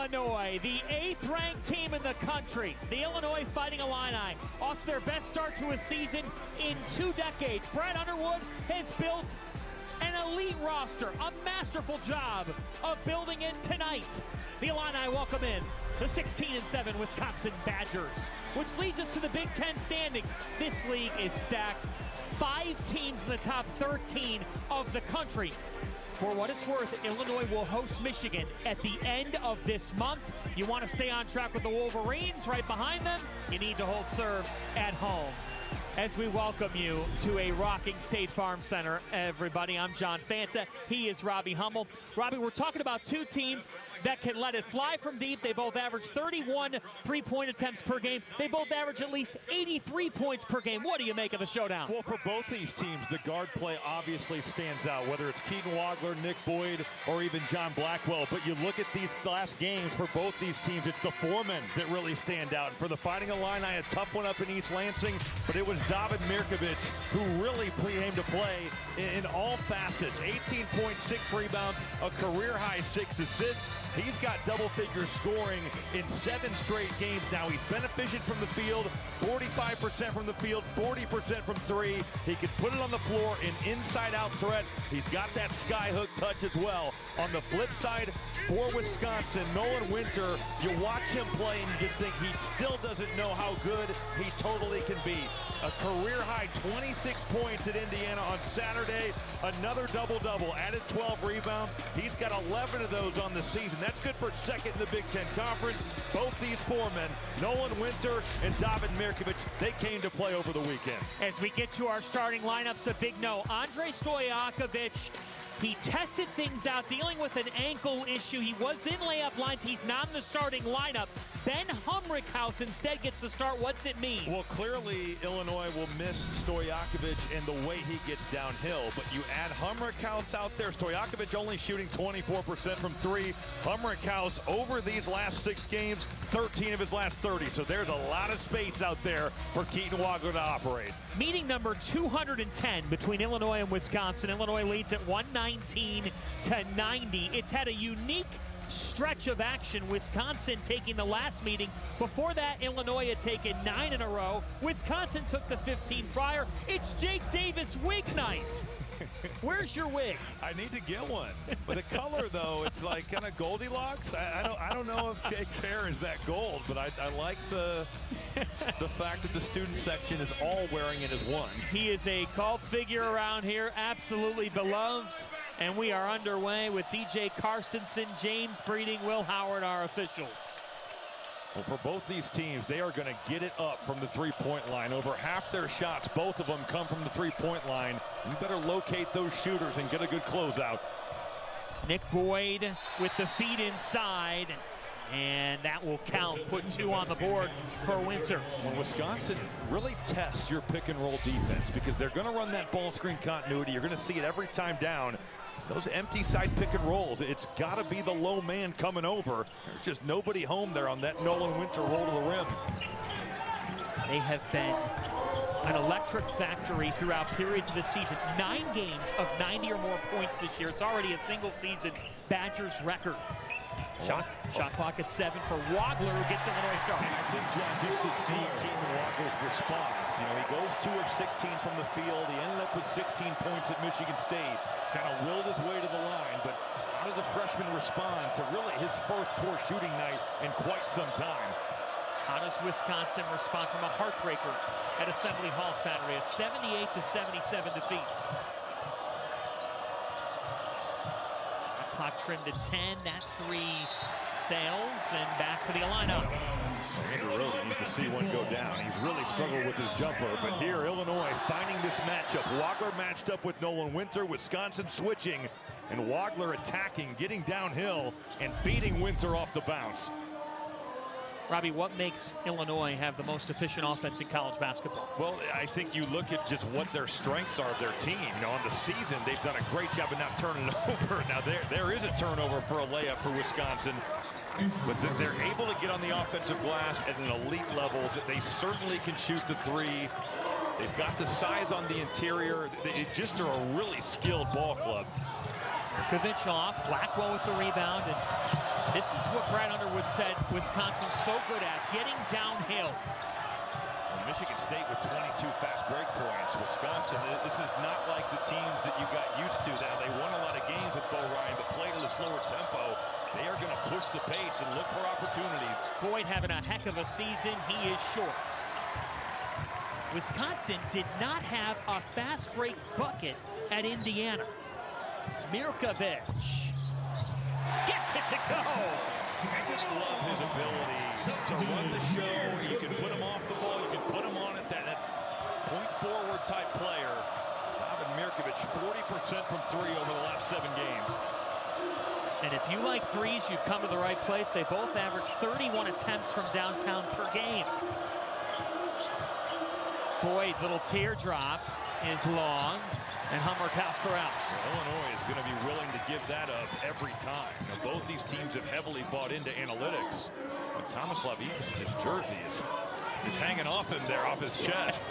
Illinois, the 8th-ranked team in the country. The Illinois Fighting Illini off their best start to a season in 2 decades. Brad Underwood has built an elite roster, a masterful job of building it tonight. The Illini welcome in the 16-7 Wisconsin Badgers, which leads us to the Big Ten standings. This league is stacked. 5 teams in the top 13 of the country. For what it's worth, Illinois will host Michigan at the end of this month. You want to stay on track with the Wolverines right behind them, you need to hold serve at home. As we welcome you to a rocking State Farm Center, everybody. I'm John Fanta. He is Robbie Hummel. Robbie, we're talking about 2 teams that can let it fly from deep. They both average 31 three-point attempts per game. They both average at least 83 points per game. What do you make of the showdown? Well, for both these teams, the guard play obviously stands out, whether it's Keaton Wagler, Nick Boyd, or even John Blackwell. But you look at these last games for both these teams, it's the foremen that really stand out. For the Fighting Illini, a tough one up in East Lansing, but it was David Mirkovic who really came to play in all facets. 18.6 rebounds, a career-high 6 assists. He's got double-figure scoring in 7 straight games now. He's been efficient from the field, 45% from the field, 40% from 3. He can put it on the floor, an inside-out threat. He's got that skyhook touch as well. On the flip side, for Wisconsin, Nolan Winter, you watch him play and you just think he still doesn't know how good he totally can be. A career-high 26 points at Indiana on Saturday. Another double-double, added 12 rebounds. He's got 11 of those on the season. That's good for second in the Big Ten Conference. Both these foremen, Nolan Winter and David Mirkovic, they came to play over the weekend. As we get to our starting lineups, a big no. Andrei Stojakovic, he tested things out, dealing with an ankle issue. He was in layup lines. He's not in the starting lineup. Ben Humrickhouse instead gets the start. What's it mean? Well, clearly Illinois will miss Stojakovic and the way he gets downhill, but you add Humrickhouse out there. Stojakovic only shooting 24% from 3. Humrickhouse over these last 6 games, 13 of his last 30. So there's a lot of space out there for Keaton Wagler to operate. Meeting number 210 between Illinois and Wisconsin. Illinois leads at 119-90. It's had a unique stretch of action. Wisconsin taking the last meeting. Before that, Illinois had taken 9 in a row. Wisconsin took the 15 prior. It's Jake Davis wig night. Where's your wig? I need to get one. But the color, though, it's like kind of Goldilocks. I don't know if Jake's hair is that gold, but I like the fact that the student section is all wearing it as one. He is a cult figure around here, absolutely beloved. And we are underway with DJ Karstensen, James Breeding, Will Howard, our officials. Well, for both these teams, they are going to get it up from the three-point line. Over half their shots, both of them come from the three-point line. You better locate those shooters and get a good closeout. Nick Boyd with the feet inside, and that will count. Put 2 on the board for Winter. Well, Wisconsin really tests your pick-and-roll defense because they're going to run that ball screen continuity. You're going to see it every time down. Those empty side pick and rolls, it's got to be the low man coming over. There's just nobody home there on that Nolan Winter roll to the rim. They have been an electric factory throughout periods of the season. 9 games of 90 or more points this year. It's already a single-season Badgers record. Shot clock at 7 for Wagler, who gets Illinois started. I think, John, just to see Keaton Wagler's response, you know, he goes 2 of 16 from the field. He ended up with 16 points at Michigan State. Kind of willed his way to the line, but how does a freshman respond to really his first poor shooting night in quite some time? How does Wisconsin respond from a heartbreaker at Assembly Hall Saturday? A 78-77 defeat. Clock trimmed to 10. That 3 sails, and back to the lineup. Andrew Roden, you can see one go down. He's really struggled with his jumper, but here Illinois finding this matchup. Wagler matched up with Nolan Winter, Wisconsin switching, and Wagler attacking, getting downhill, and beating Winter off the bounce. Robbie, what makes Illinois have the most efficient offense in college basketball? Well, I think you look at just what their strengths are of their team. You know, on the season, they've done a great job of not turning it over. Now, there is a turnover for a layup for Wisconsin, but they're able to get on the offensive glass at an elite level. That they certainly can shoot the 3. They've got the size on the interior. They just are a really skilled ball club. Mirkovic off, Blackwell with the rebound, and This is what Brad Underwood said Wisconsin's so good at, getting downhill. Michigan State with 22 fast break points. Wisconsin, this is not like the teams that you got used to. Now, they won a lot of games with Bo Ryan, but played at a slower tempo. They are going to push the pace and look for opportunities. Boyd having a heck of a season. He is short. Wisconsin did not have a fast break bucket at Indiana. Mirkovic gets it to go. I just love his ability to run the show. You can put him off the ball. You can put him on it. That point forward type player. David Mirkovic, 40% from three over the last 7 games. And if you like threes, you've come to the right place. They both average 31 attempts from downtown per game. Boyd, little teardrop is long. And Hummer Kasparow's. Illinois is going to be willing to give that up every time. Now, both these teams have heavily bought into analytics. But Thomas Lavivic's jersey is hanging off him there, off his chest.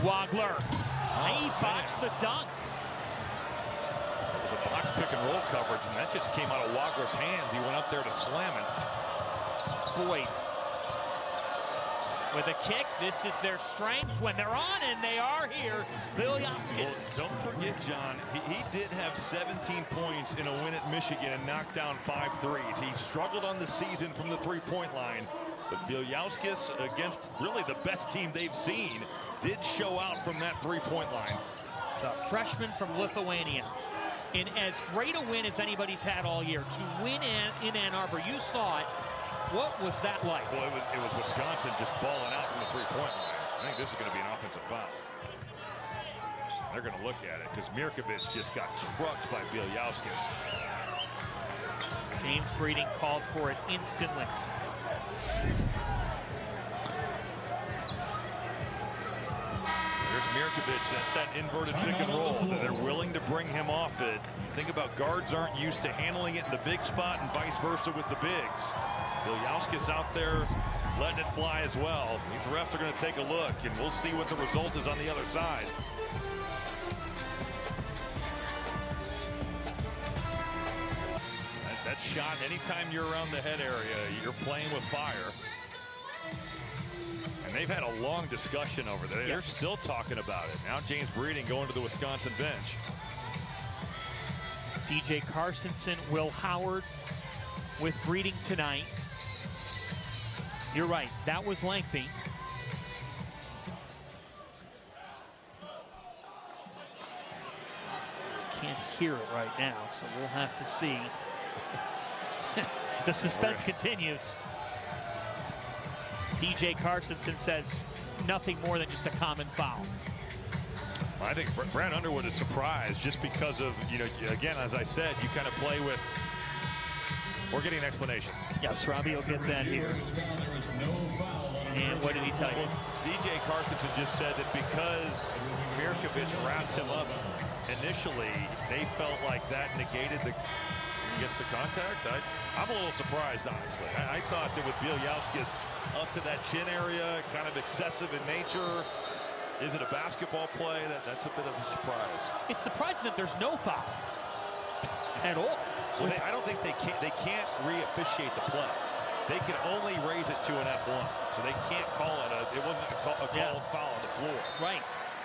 Wagler. He botched the dunk. It was a box pick and roll coverage, and that just came out of Wagler's hands. He went up there to slam it. Boyd. With a kick, this is their strength when they're on, and they are here. Bielyaskis. Well, don't forget, John, he did have 17 points in a win at Michigan and knocked down 5 threes. He struggled on the season from the three-point line, but Bielyaskis, against really the best team they've seen, did show out from that three-point line. The freshman from Lithuania. In as great a win as anybody's had all year. To win in Ann Arbor, you saw it. What was that like? Well, it was Wisconsin just balling out from the three-point line. I think this is going to be an offensive foul. They're going to look at it because Mirkovic just got trucked by Bielyaskis. James Breeding called for it instantly. There's Mirkovic. That's that inverted pick and roll. They're willing to bring him off it. Think about guards aren't used to handling it in the big spot and vice versa with the bigs. Bielyaskis out there letting it fly as well. These refs are going to take a look, and we'll see what the result is on the other side. That shot, anytime you're around the head area, you're playing with fire. And they've had a long discussion over there. They're still talking about it. Now James Breeding going to the Wisconsin bench. DJ Carstensen, Will Howard with Breeding tonight. You're right, that was lengthy. Can't hear it right now, so we'll have to see. The suspense continues. DJ Carstensen says nothing more than just a common foul. I think Brad Underwood is surprised just because of, again, as I said, you kind of play with. We're getting an explanation. Yes, Robbie will get that here. And what did he tell you? DJ Carstensen just said that because Mirkovic wrapped him up initially, they felt like that negated the contact. I'm a little surprised, honestly. I thought that with Bielyaskis up to that chin area, kind of excessive in nature. Is it a basketball play? That's a bit of a surprise. It's surprising that there's no foul at all. Well, I don't think they can't re-officiate the play. They can only raise it to an F1, so they can't call it it wasn't a called foul on the floor. Right.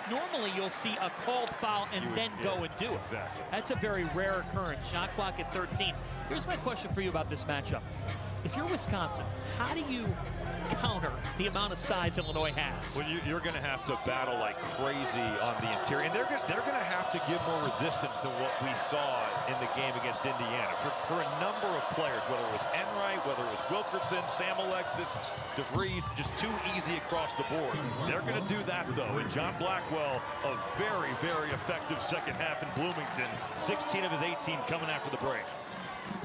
Normally you'll see a called foul and then go and do it. Exactly. That's a very rare occurrence. Shot clock at 13. Here's my question for you about this matchup. If you're Wisconsin, how do you counter the amount of size Illinois has? Well, you're going to have to battle like crazy on the interior, and they're going to have to give more resistance than what we saw in the game against Indiana. For a number of players, whether it was Enright, whether it was Wilkerson, Sam Alexis, DeVries, just too easy across the board. They're going to do that, though, and John Blackwell, a very, very effective second half in Bloomington, 16 of his 18 coming after the break.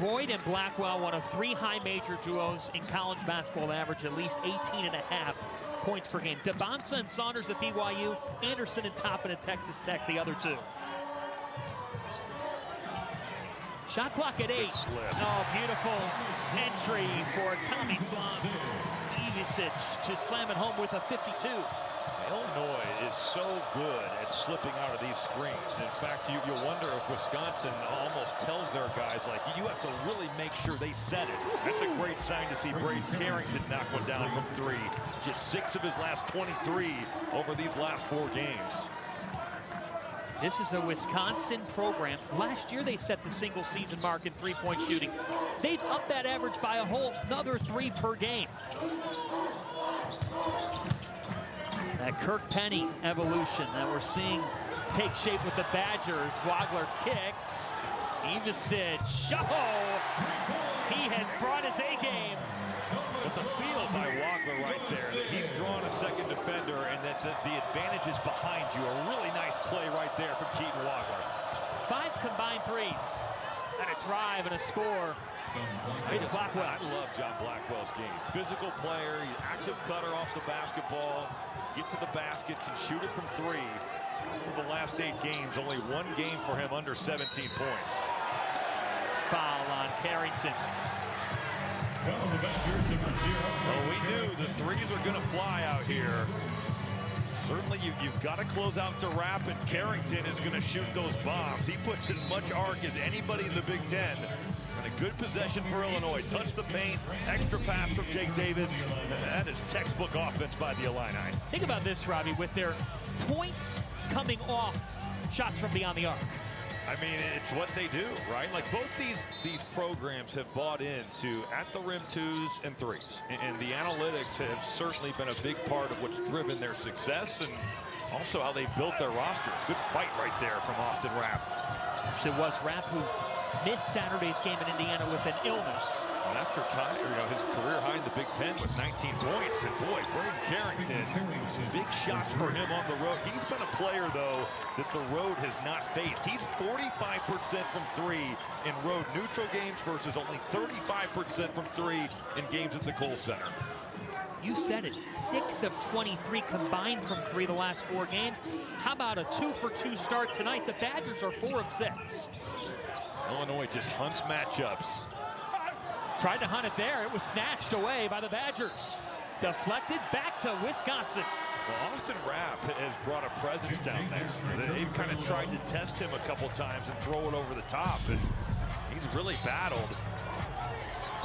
Boyd and Blackwell, one of 3 high major duos in college basketball, average at least 18.5 points per game. DeBonsa and Saunders at BYU, Anderson and Toppin at Texas Tech, the other 2. Shot clock at 8. Oh, beautiful entry for Tomislav Ivicic to slam it home with a 52. Illinois is so good at slipping out of these screens. In fact, you wonder if Wisconsin almost tells their guys, like, you have to really make sure they set it. That's a great sign to see Braden Carrington knock one down from 3. Just 6 of his last 23 over these last 4 games. This is a Wisconsin program. Last year they set the single season mark in three-point shooting. They've upped that average by a whole another 3 per game. That Kirk Penny evolution that we're seeing take shape with the Badgers. Wagler kicks. Ivicic. He has brought his A game. But the feel by Wagler right there, that he's drawn a second defender and that the advantage is behind you. A really nice play right there from Keaton Wagler. 5 combined threes. And a drive and a score. It's Blackwell. I love John Blackwell's game. Physical player, active cutter off the basketball, get to the basket, can shoot it from 3. For the last 8 games, only 1 game for him under 17 points. Foul on Carrington. Well, we knew the 3s are going to fly out here. Certainly, you've got to close out to Rapp, and Carrington is going to shoot those bombs. He puts as much arc as anybody in the Big Ten. And a good possession for Illinois. Touch the paint, extra pass from Jake Davis. That is textbook offense by the Illini. Think about this, Robbie, with their points coming off shots from beyond the arc. I mean, it's what they do, right? Like, both these programs have bought into at-the-rim 2s and 3s. And the analytics have certainly been a big part of what's driven their success and also how they built their rosters. Good fight right there from Austin Rapp. So it was Rapp who missed Saturday's game in Indiana with an illness. And after time, his career high in the Big Ten with 19 points. And boy, Braden Carrington, big shots for him on the road. He's been a player, though, that the road has not faced. He's 45% from 3 in road neutral games versus only 35% from 3 in games at the Kohl Center. You said it, 6 of 23 combined from 3 the last 4 games. How about a 2-for-2 start tonight? The Badgers are 4 of 6. Illinois just hunts matchups. Tried to hunt it there. It was snatched away by the Badgers. Deflected back to Wisconsin. Well, Austin Rapp has brought a presence down there. They've kind of tried to test him a couple times and throw it over the top, and he's really battled.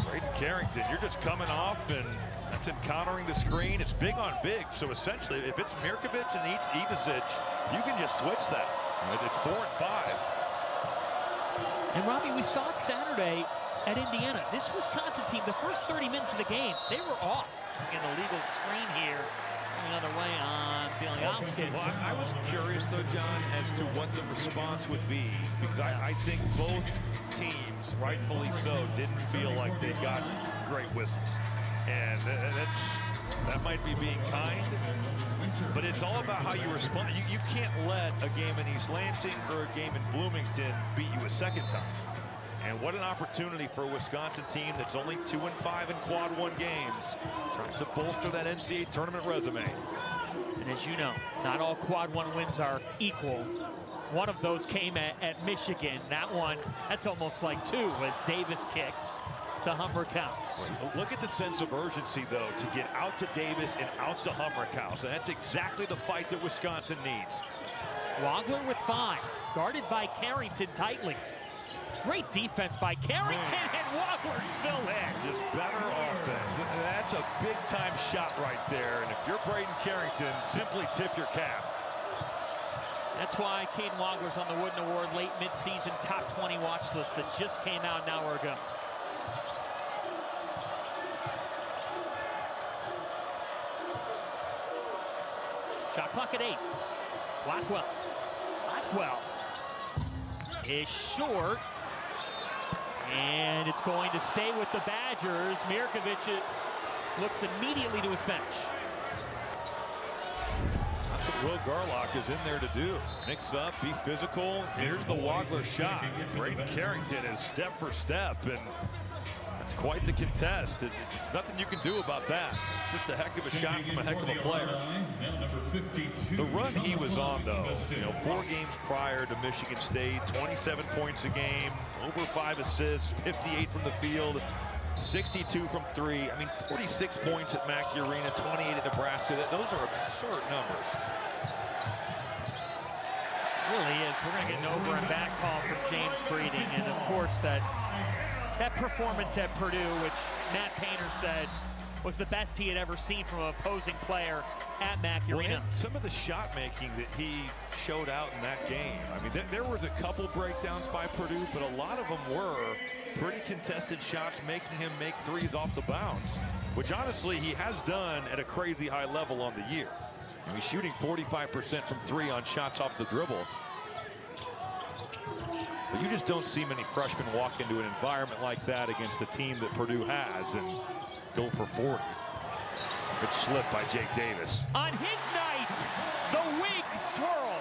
Braden Carrington, you're just coming off, and that's encountering the screen. It's big on big, so essentially, if it's Mirkovic and Ivicic, you can just switch that. It's 4 and 5. And Robbie, we saw it Saturday at Indiana. This Wisconsin team, the first 30 minutes of the game, they were off. Again, the legal screen here, the other way on Bielowski. Well, I was curious, though, John, as to what the response would be, because I think both teams, rightfully so, didn't feel like they got great whistles. And that might be being kind, but it's all about how you respond. You can't let a game in East Lansing or a game in Bloomington beat you a second time. And what an opportunity for a Wisconsin team that's only 2 and 5 in quad 1 games, trying to bolster that NCAA tournament resume. And as you know, not all quad 1 wins are equal. One of those came at Michigan. That one, that's almost like 2 as Davis kicks to Humberkaus. Look at the sense of urgency, though, to get out to Davis and out to Humberkaus. And that's exactly the fight that Wisconsin needs. Wagler with 5, guarded by Carrington tightly. Great defense by Carrington, and Wagler still in. Just better offense. That's a big-time shot right there. And if you're Braden Carrington, simply tip your cap. That's why Caden Wagler's on the Wooden Award late mid-season top 20 watch list that just came out an hour ago. Shot clock at 8. Blackwell is short. And it's going to stay with the Badgers. Mirkovic looks immediately to his bench. That's what Will Garlock is in there to do. Mix up, be physical. Here's the Wagler shot. Braden Carrington is step for step, and that's quite the contest. There's nothing you can do about that. It's just a heck of a shot from a heck of a player. The run he was on, though, 4 games prior to Michigan State, 27 points a game, over 5 assists, 58 from the field. 62 from 3. I mean, 46 points at Mackey Arena, 28 at Nebraska. Those are absurd numbers. It really is. We're going to get an over and back call from James Breeding. And of course, that performance at Purdue, which Matt Painter said was the best he had ever seen from an opposing player at Mackey Arena. Some of the shot making that he showed out in that game. I mean, there was a couple breakdowns by Purdue, but a lot of them were pretty contested shots, making him make threes off the bounce, which honestly he has done at a crazy high level on the year. And he's shooting 45% from 3 on shots off the dribble. But you just don't see many freshmen walk into an environment like that against a team that Purdue has and go for 40. Good slip by Jake Davis. On his night, the wing swirl.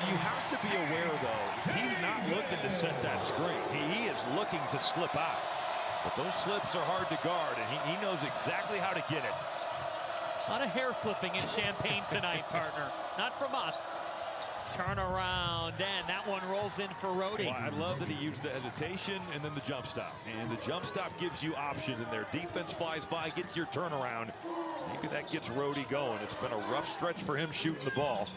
You have to be aware, though, he's not looking to set that screen. He is looking to slip out. But those slips are hard to guard, and he knows exactly how to get it. A lot of hair flipping in Champaign tonight, partner. Not from us. Turn around, and that one rolls in for Rhodey. Well, I love that he used the hesitation and then the jump stop. And the jump stop gives you options in there. Defense flies by, get your turnaround. Maybe that gets Rhodey going. It's been a rough stretch for him shooting the ball.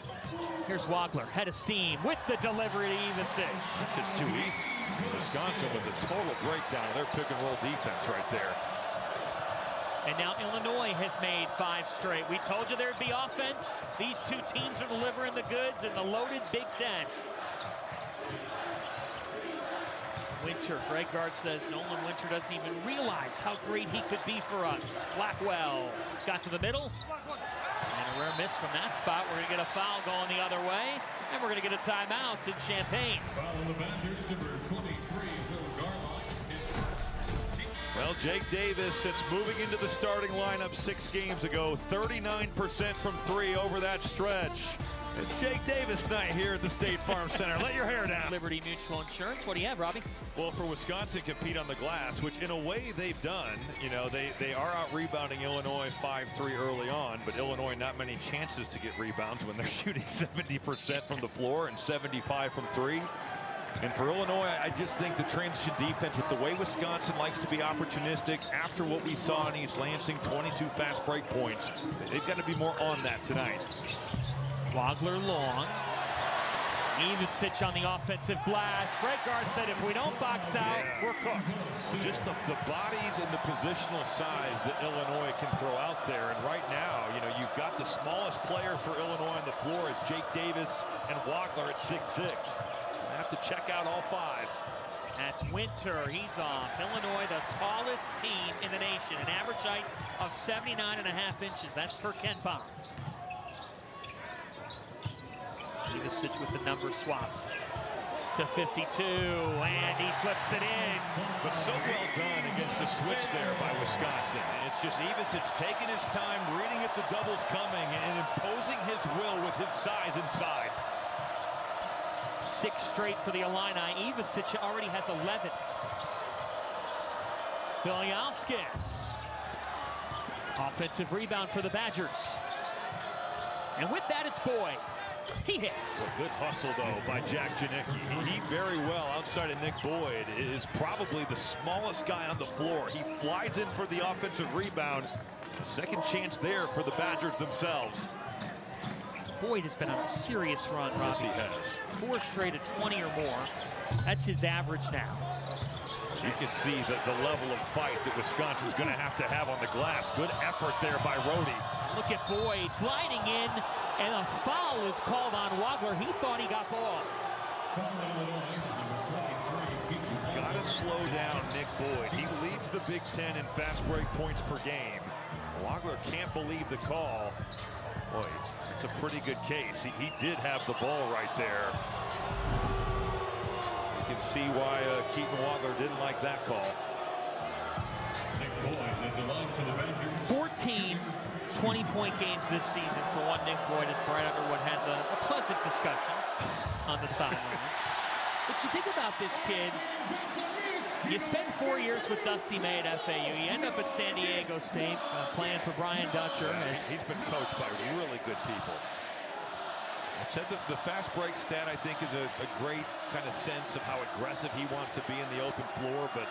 Here's Wagler, head of steam, with the delivery to Ivisic. It's just too easy. Wisconsin with a total breakdown of their pick and roll defense right there. And now Illinois has made 5 straight. We told you there'd be offense. These two teams are delivering the goods in the loaded Big Ten. Winter, Greg Gard says Nolan Winter doesn't even realize how great he could be for us. Blackwell got to the middle. And a rare miss from that spot. We're going to get a foul going the other way. And we're going to get a timeout in Champaign. Foul on the Badgers, number 23, Will Garline. Well, Jake Davis, it's moving into the starting lineup 6 games ago. 39% from 3 over that stretch. It's Jake Davis night here at the State Farm Center. Let your hair down. Liberty Mutual Insurance. What do you have, Robbie? Well, for Wisconsin compete on the glass, which in a way they've done. You know, they are out rebounding Illinois 5-3 early on, but Illinois not many chances to get rebounds when they're shooting 70% from the floor and 75 from 3. And for Illinois, I just think the transition defense, with the way Wisconsin likes to be opportunistic after what we saw in East Lansing, 22 fast break points, they've got to be more on that tonight. Wagler long. Ivisic on the offensive glass. Greg Gard said if we don't box out, we're cooked. Just the bodies and the positional size that Illinois can throw out there. And right now, you know, you've got the smallest player for Illinois on the floor is Jake Davis, and Wagler at 6'6". Have to check out all 5. That's Winter. He's off. Illinois, the tallest team in the nation. An average height of 79.5 inches. That's per Ken Pom. Ivisic with the number swap to 52, and he flips it in. But so well done against the switch there by Wisconsin. And it's just Ivisic taking his time, reading if the double's coming, and imposing his will with his size inside. 6 straight for the Illini. Ivisic already has 11. Bilyauskas. Offensive rebound for the Badgers. And with that, it's Boyd. He hits. Well, good hustle, though, by Jack Janicki. He very well, outside of Nick Boyd, is probably the smallest guy on the floor. He flies in for the offensive rebound. A second chance there for the Badgers themselves. Boyd has been on a serious run, Robbie. Yes, he has. 4 straight at 20 or more. That's his average now. You can see the level of fight that Wisconsin's going to have on the glass. Good effort there by Rhodey. Look at Boyd gliding in, and a foul is called on Wagler. He thought he got ball. Got to slow down Nick Boyd. He leads the Big Ten in fast break points per game. Wagler can't believe the call. Boy, it's a pretty good case. He did have the ball right there. You can see why Keaton Wagler didn't like that call. 14 20-point games this season for one Nick Boyd, as Brian Underwood has a pleasant discussion on the sidelines. But you think about this kid, you spend 4 years with Dusty May at FAU. You end up at San Diego State playing for Brian Dutcher. He's been coached by really good people. I said that the fast break stat, I think, is a great kind of sense of how aggressive he wants to be in the open floor, but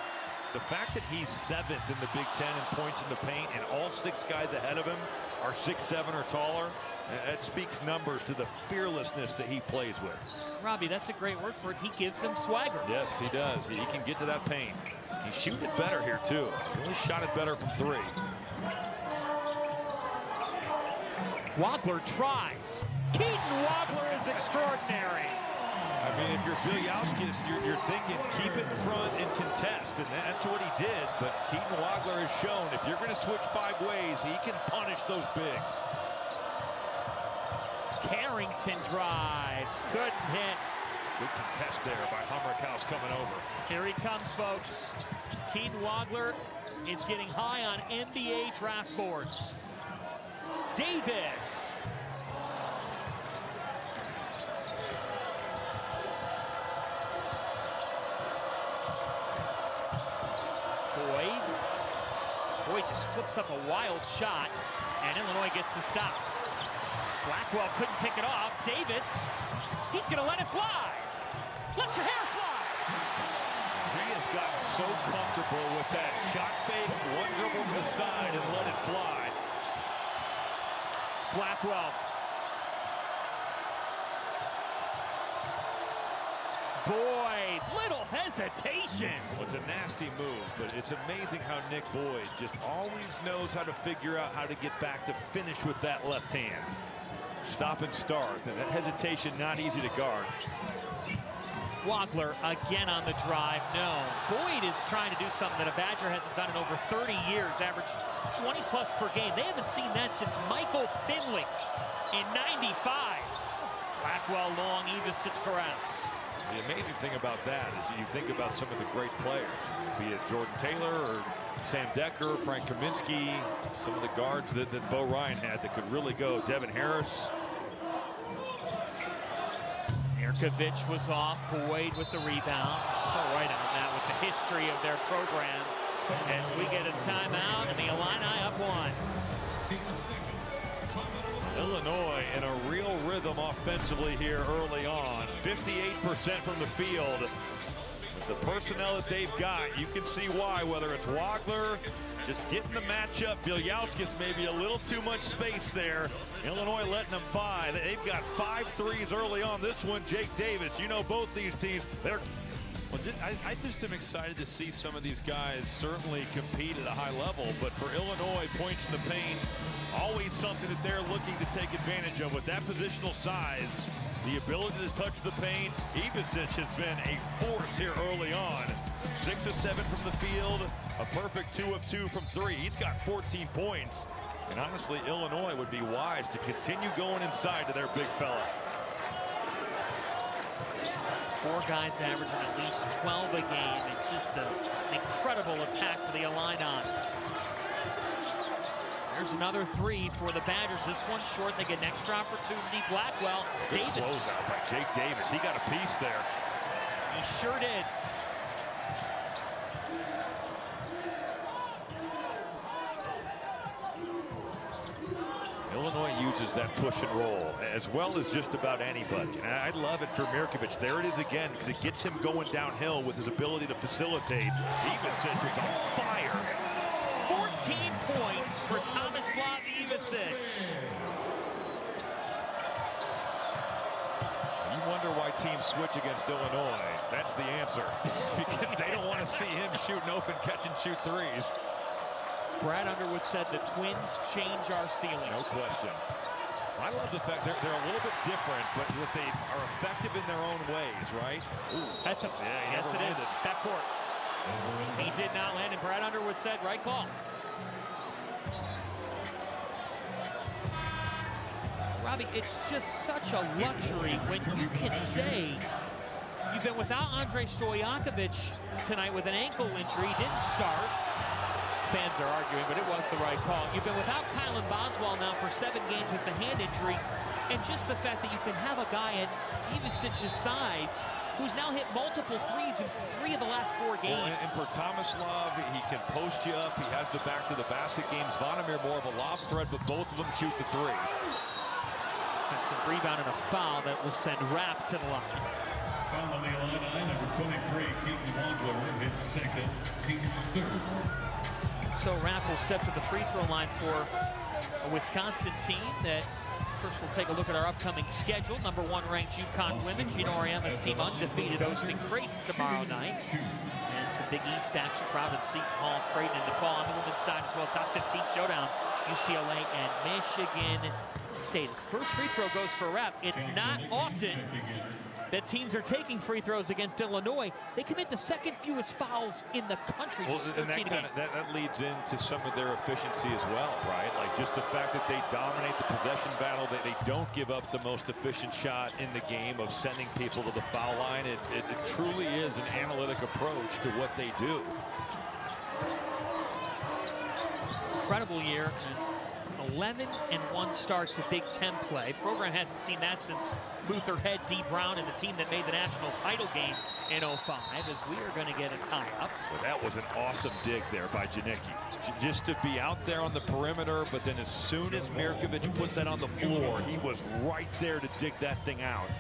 the fact that he's 7th in the Big Ten in points in the paint, and all 6 guys ahead of him are 6'7" or taller, that speaks numbers to the fearlessness that he plays with. Robbie, that's a great word for it. He gives him swagger. Yes, he does. He can get to that paint. He's shooting it better here, too. He only shot it better from 3. Wagler tries. Keaton Wagler is extraordinary. I mean, if you're Bielyauskas, you're thinking keep it in front and contest, and that's what he did. But Keaton Wagler has shown if you're going to switch 5 ways, he can punish those bigs. Carrington drives, couldn't hit. Good contest there by Hummerkaus coming over. Here he comes, folks. Keaton Wagler is getting high on NBA draft boards. Davis. Boyd just flips up a wild shot, and Illinois gets the stop. Blackwell couldn't pick it off. Davis, he's going to let it fly. Let your hair fly. He has gotten so comfortable with that shot fake, one dribble to the side, and let it fly. Blackwell. Boyd, little hesitation. Well, it's a nasty move, but it's amazing how Nick Boyd just always knows how to figure out how to get back to finish with that left hand. Stop and start. That hesitation not easy to guard. Wagler again on the drive. No. Boyd is trying to do something that a Badger hasn't done in over 30 years. Average 20 plus per game. They haven't seen that since Michael Finley in '95. Blackwell long, Ivisic corrals. The amazing thing about that is you think about some of the great players, be it Jordan Taylor or Sam Decker, Frank Kaminsky, some of the guards that Bo Ryan had that could really go. Devin Harris. Mirkovic was off. Boyd with the rebound. So right on that with the history of their program. As we get a timeout and the Illini up 1. Illinois in a real rhythm offensively here early on. 58% from the field. With the personnel that they've got, you can see why, whether it's Wagler, just getting the matchup. Bielyauskas maybe a little too much space there. Illinois letting them fly. They've got 5 threes early on. This one, Jake Davis. You know both these teams. Well, I just am excited to see some of these guys certainly compete at a high level. But for Illinois, points in the paint, always something that they're looking to take advantage of. With that positional size, the ability to touch the paint, Ivisic has been a force here early on. 6 of 7 from the field, a perfect 2 of 2 from 3. He's got 14 points. And honestly, Illinois would be wise to continue going inside to their big fella. 4 guys averaging at least 12 a game. It's just an incredible attack for the Illini. There's another 3 for the Badgers. This one short. They get an extra opportunity. Blackwell. Good Davis. closeout by Jake Davis. He got a piece there. He sure did. Illinois uses that push and roll as well as just about anybody. And I love it for Mirkovic. There it is again, because it gets him going downhill with his ability to facilitate. Ivisic is on fire. 14 points for Tomislav Ivisic. You wonder why teams switch against Illinois. That's the answer. Because they don't want to see him shooting open, catch and shoot threes. Brad Underwood said the Twins change our ceiling. No question. I love the fact they're a little bit different, but that they are effective in their own ways, right? Ooh. That's a yes, it is. Backcourt. He did not land, and Brad Underwood said, right call. Robbie, it's just such a luxury when you can say you've been without Andre Stojakovic tonight with an ankle injury. He didn't start. Fans are arguing, but it was the right call. You've been without Kylan Boswell now for 7 games with the hand injury. And just the fact that you can have a guy at Ivisic's size who's now hit multiple threes in 3 of the last 4 games. Well, and for Tomislav, he can post you up. He has the back to the basket game. Zvonimir more of a lob threat, but both of them shoot the 3. Offensive rebound and a foul that will send Rapp to the line. Foul on the Illini, number 23, Keaton Wandler, his second, team's third. So Rapp will step to the free throw line for a Wisconsin team that first we'll take a look at our upcoming schedule. Number 1 ranked UConn women, Gino Auriemma's team undefeated, hosting Creighton tomorrow night. And some Big East action, crowded Seton Hall, Creighton, and DePaul. On the women's side as well, top 15 showdown, UCLA and Michigan State. His first free throw goes for Rapp. It's not often that teams are taking free throws against Illinois. They commit the second fewest fouls in the country. Well, and that leads into some of their efficiency as well, right? Like just the fact that they dominate the possession battle, that they don't give up the most efficient shot in the game of sending people to the foul line. It truly is an analytic approach to what they do. Incredible year. 11-1 start to Big Ten play. Program hasn't seen that since Luther head D. Brown and the team that made the national title game in '05, as we are going to get a tie-up. Well, that was an awesome dig there by Janicki. Just to be out there on the perimeter, but then as soon as Mirkovic put that on the floor, he was right there to dig that thing out.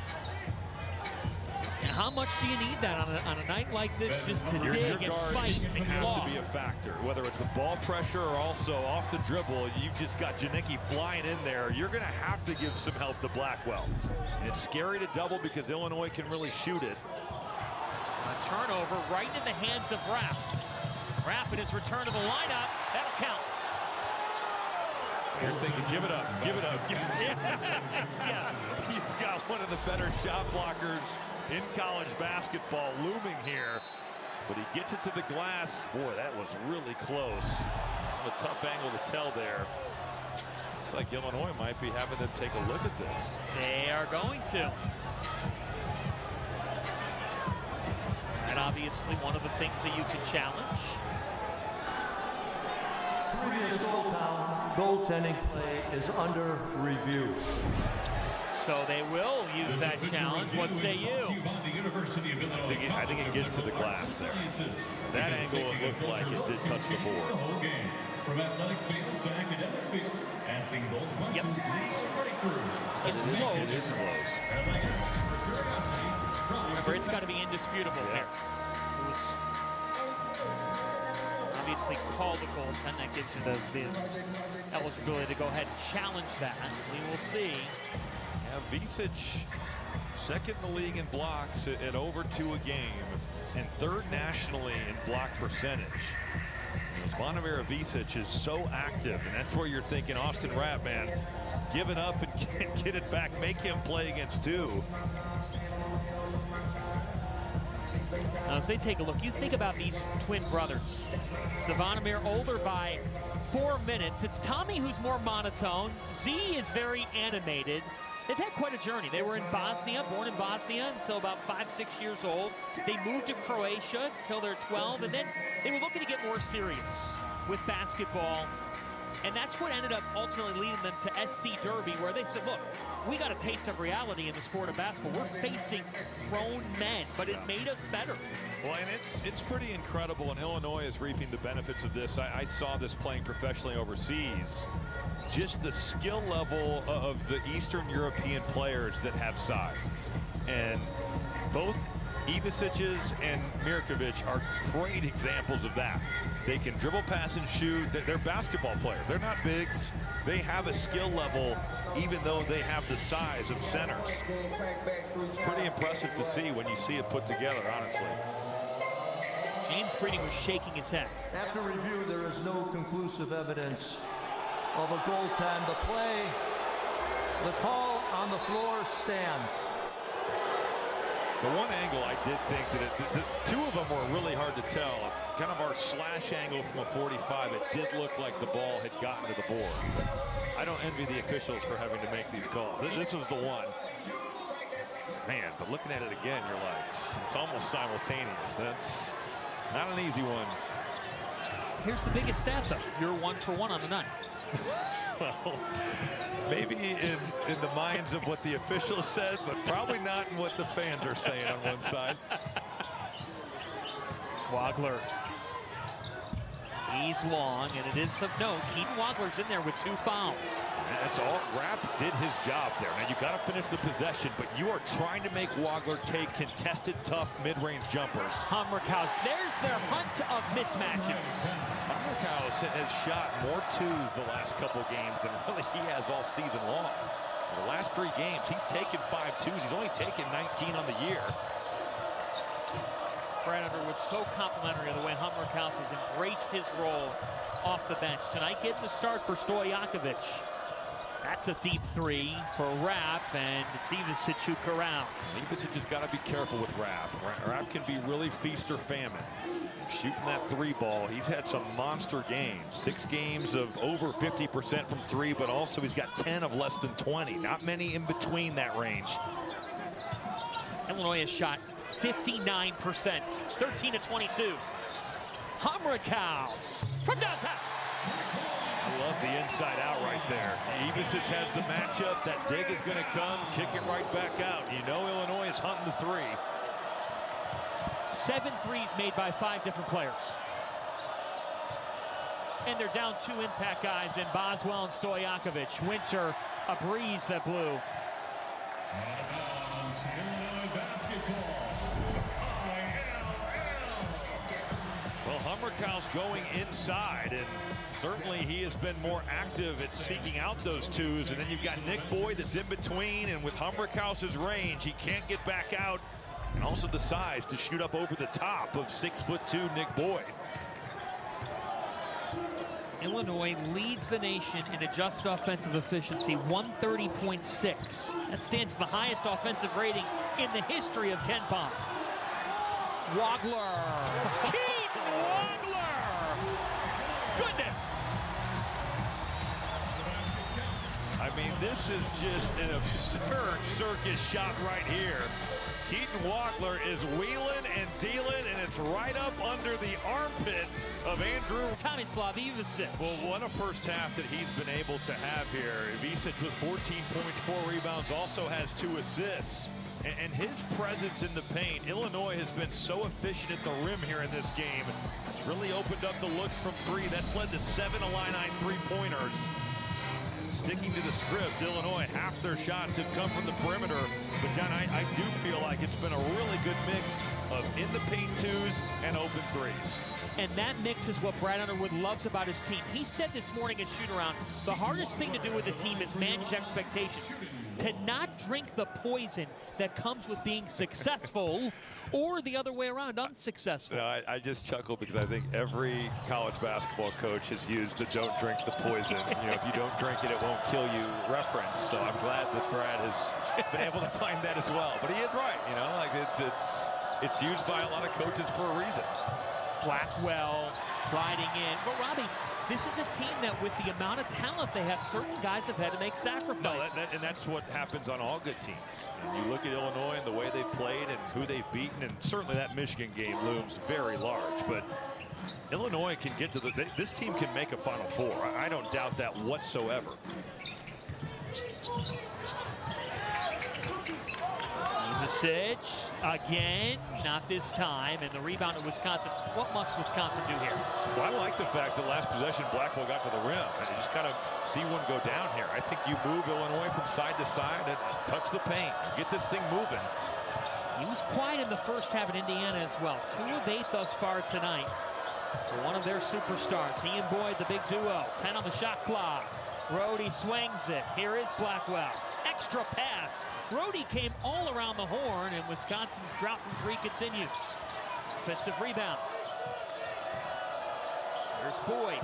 And how much do you need that on a night like this, just to dig and fight and claw? Have to be a factor, whether it's the ball pressure or also off the dribble. You've just got Janicki flying in there. You're going to have to give some help to Blackwell. And it's scary to double because Illinois can really shoot it. A turnover right in the hands of Rapp. Rapp in his return to the lineup. That'll count. You're thinking, give it up, give it up. Yeah. You've got one of the better shot blockers in college basketball looming here. But he gets it to the glass. Boy, that was really close. A tough angle to tell there. Looks like Illinois might be having them take a look at this. They are going to. And obviously one of the things that you can challenge. Previous goaltending play is under review. So they will use that challenge. What say you? I think it gets to the glass there. That angle, it looked like it did touch the board. From athletic fields to academic fields, asking bold questions right through. It's close. It is close. Remember, it's got to be indisputable here. It was obviously called a goal, and that gives you the eligibility to go ahead and challenge that. We will see. Yeah, Visic, second in the league in blocks at over 2 a game, and third nationally in block percentage. Zvonimir Visic is so active, and that's where you're thinking Austin Rapp, man, give it up and get it back, make him play against 2. Now, as they take a look, you think about these twin brothers. Zvonimir older by 4 minutes. It's Tommy who's more monotone. Z is very animated. They've had quite a journey. They were in Bosnia, born in Bosnia until about 5-6 years old. They moved to Croatia until they're 12, and then they were looking to get more serious with basketball. And that's what ended up ultimately leading them to SC Derby, where they said, look, we got a taste of reality in the sport of basketball. We're facing grown men, but it made us better. Well, and it's pretty incredible, and Illinois is reaping the benefits of this. I saw this playing professionally overseas. Just the skill level of the Eastern European players that have size. And both Ivicic's and Mirkovic are great examples of that. They can dribble, pass, and shoot. They're basketball players. They're not bigs. They have a skill level, even though they have the size of centers. It's pretty impressive to see when you see it put together, honestly. James Breeding was shaking his head. After review, there is no conclusive evidence of a goaltend. The call on the floor stands. The one angle I did think that the 2 of them were really hard to tell. Kind of our slash angle from a 45, it did look like the ball had gotten to the board. I don't envy the officials for having to make these calls. This was the one. Man, but looking at it again, you're like, it's almost simultaneous. That's not an easy one. Here's the biggest stat, though. You're 1 for 1 on the night. Well, maybe in the minds of what the officials said, but probably not in what the fans are saying on one side. Wagler He's long, and it is of note, Keaton Wagler's in there with 2 fouls. That's all. Rapp did his job there. Now, you got to finish the possession, but you are trying to make Wagler take contested, tough, mid-range jumpers. Hummerkaus, there's their hunt of mismatches. Hummerkaus has shot more twos the last couple games than really he has all season long. The last 3 games, he's taken 5 twos. He's only taken 19 on the year. Brad Underwood so complimentary of the way Hummerkaus has embraced his role off the bench. Tonight getting the start for Stojakovic. That's a deep 3 for Rapp, and it's Ivisic who corrals. Ivisic has got to be careful with Rapp. Rapp can be really feast or famine. Shooting that 3 ball, he's had some monster games. 6 games of over 50% from 3, but also he's got 10 of less than 20. Not many in between that range. Illinois has shot 59%, 13 to 22. Hummerkaus from downtown. I love the inside out right there. Ivisic has the matchup. That dig is going to come, kick it right back out. You know Illinois is hunting the 3. 7 threes made by 5 different players. And they're down 2 impact guys in Boswell and Stojakovic. Winter, a breeze that blew. Well, Hummerkaus going inside, and certainly he has been more active at seeking out those 2s. And then you've got Nick Boyd that's in between, and with Hummerkaus's range, he can't get back out. And also the size to shoot up over the top of 6'2" Nick Boyd. Illinois leads the nation in adjusted offensive efficiency, 130.6. That stands the highest offensive rating in the history of Ken Pom. Wagler. Keaton Wagler. Goodness. I mean, this is just an absurd circus shot right here. Keaton Wagler is wheeling and dealing, and it's right up under the armpit of Andrew Tomislav Ivisic. Well, what a first half that he's been able to have here. Ivisic with 14 points, 4 rebounds, also has 2 assists. And his presence in the paint, Illinois has been so efficient at the rim here in this game. It's really opened up the looks from 3. That's led to 7 Illini 3-pointers. Sticking to the script, Illinois, half their shots have come from the perimeter. But, John, I do feel like it's been a really good mix of in-the-paint 2s and open 3s. And that mix is what Brad Underwood loves about his team. He said this morning at shoot-around, the hardest thing to do with a team is manage expectations. To not drink the poison that comes with being successful, or the other way around, unsuccessful. No, I just chuckle because I think every college basketball coach has used the "don't drink the poison." You know, if you don't drink it, it won't kill you reference. So I'm glad that Brad has been able to find that as well. But he is right. You know, like it's used by a lot of coaches for a reason. Blackwell riding in, but Robbie, this is a team that, with the amount of talent they have, certain guys have had to make sacrifices. No, and that's what happens on all good teams. And you look at Illinois and the way they've played and who they've beaten, and certainly that Michigan game looms very large. But Illinois can get to this team can make a Final Four. I don't doubt that whatsoever. Ivisic again, not this time, and the rebound of Wisconsin. What must Wisconsin do here? Well, I like the fact that last possession Blackwell got to the rim, and you just kind of see one go down here. I think you move Illinois from side to side and touch the paint, get this thing moving. He was quiet in the first half at Indiana as well. 2 of 8 thus far tonight for one of their superstars. He and Boyd, the big duo. 10 on the shot clock. Brody swings it. Here is Blackwell. Extra pass. Brody came all around the horn, and Wisconsin's drop from 3 continues. Offensive rebound. There's Boyd.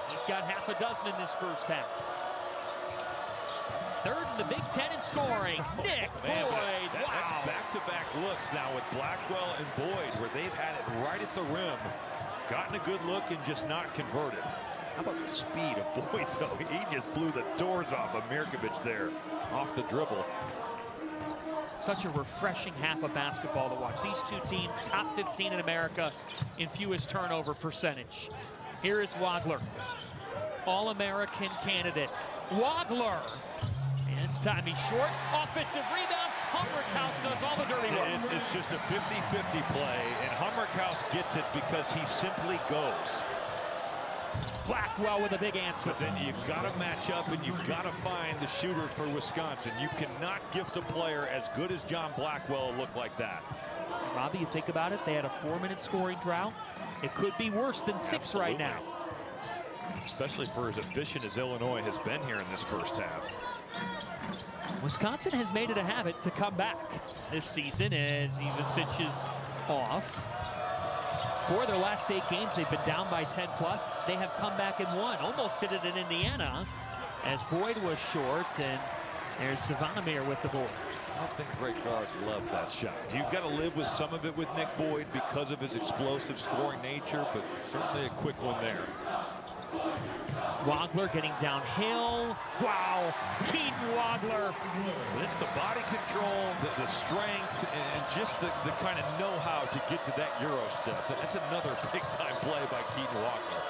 He's got half a dozen in this first half. 3rd in the Big Ten in scoring. Nick Boyd. Wow. That's back-to-back looks now with Blackwell and Boyd, where they've had it right at the rim. Gotten a good look and just not converted. How about the speed of Boyd, though? He just blew the doors off of Mirkovic there, off the dribble. Such a refreshing half of basketball to watch. These 2 teams, top 15 in America in fewest turnover percentage. Here is Wagler, All-American candidate. Wagler, and it's time he's short. Offensive rebound. Hummerkaus does all the dirty work. It's just a 50-50 play, and Hummerkaus gets it because he simply goes. Blackwell with a big answer. But then you've got to match up and you've got to find the shooters for Wisconsin. You cannot gift a player as good as John Blackwell a look like that. Robbie, you think about it, they had a 4-minute scoring drought. It could be worse than 6 Absolutely. right now. Especially for as efficient as Illinois has been here in this first half. Wisconsin has made it a habit to come back this season as Ivisic is off. For their last 8 games, they've been down by 10 plus. They have come back and won. Almost did it in Indiana as Boyd was short, and there's Savannah with the board. I don't think great guard loved that shot. You've got to live with some of it with Nick Boyd because of his explosive scoring nature, but certainly a quick one there. Wagler getting downhill. Wow, Keaton Wagler. But it's the body control, the strength, and just the kind of know-how to get to that Euro step. That's another big-time play by Keaton Wagler.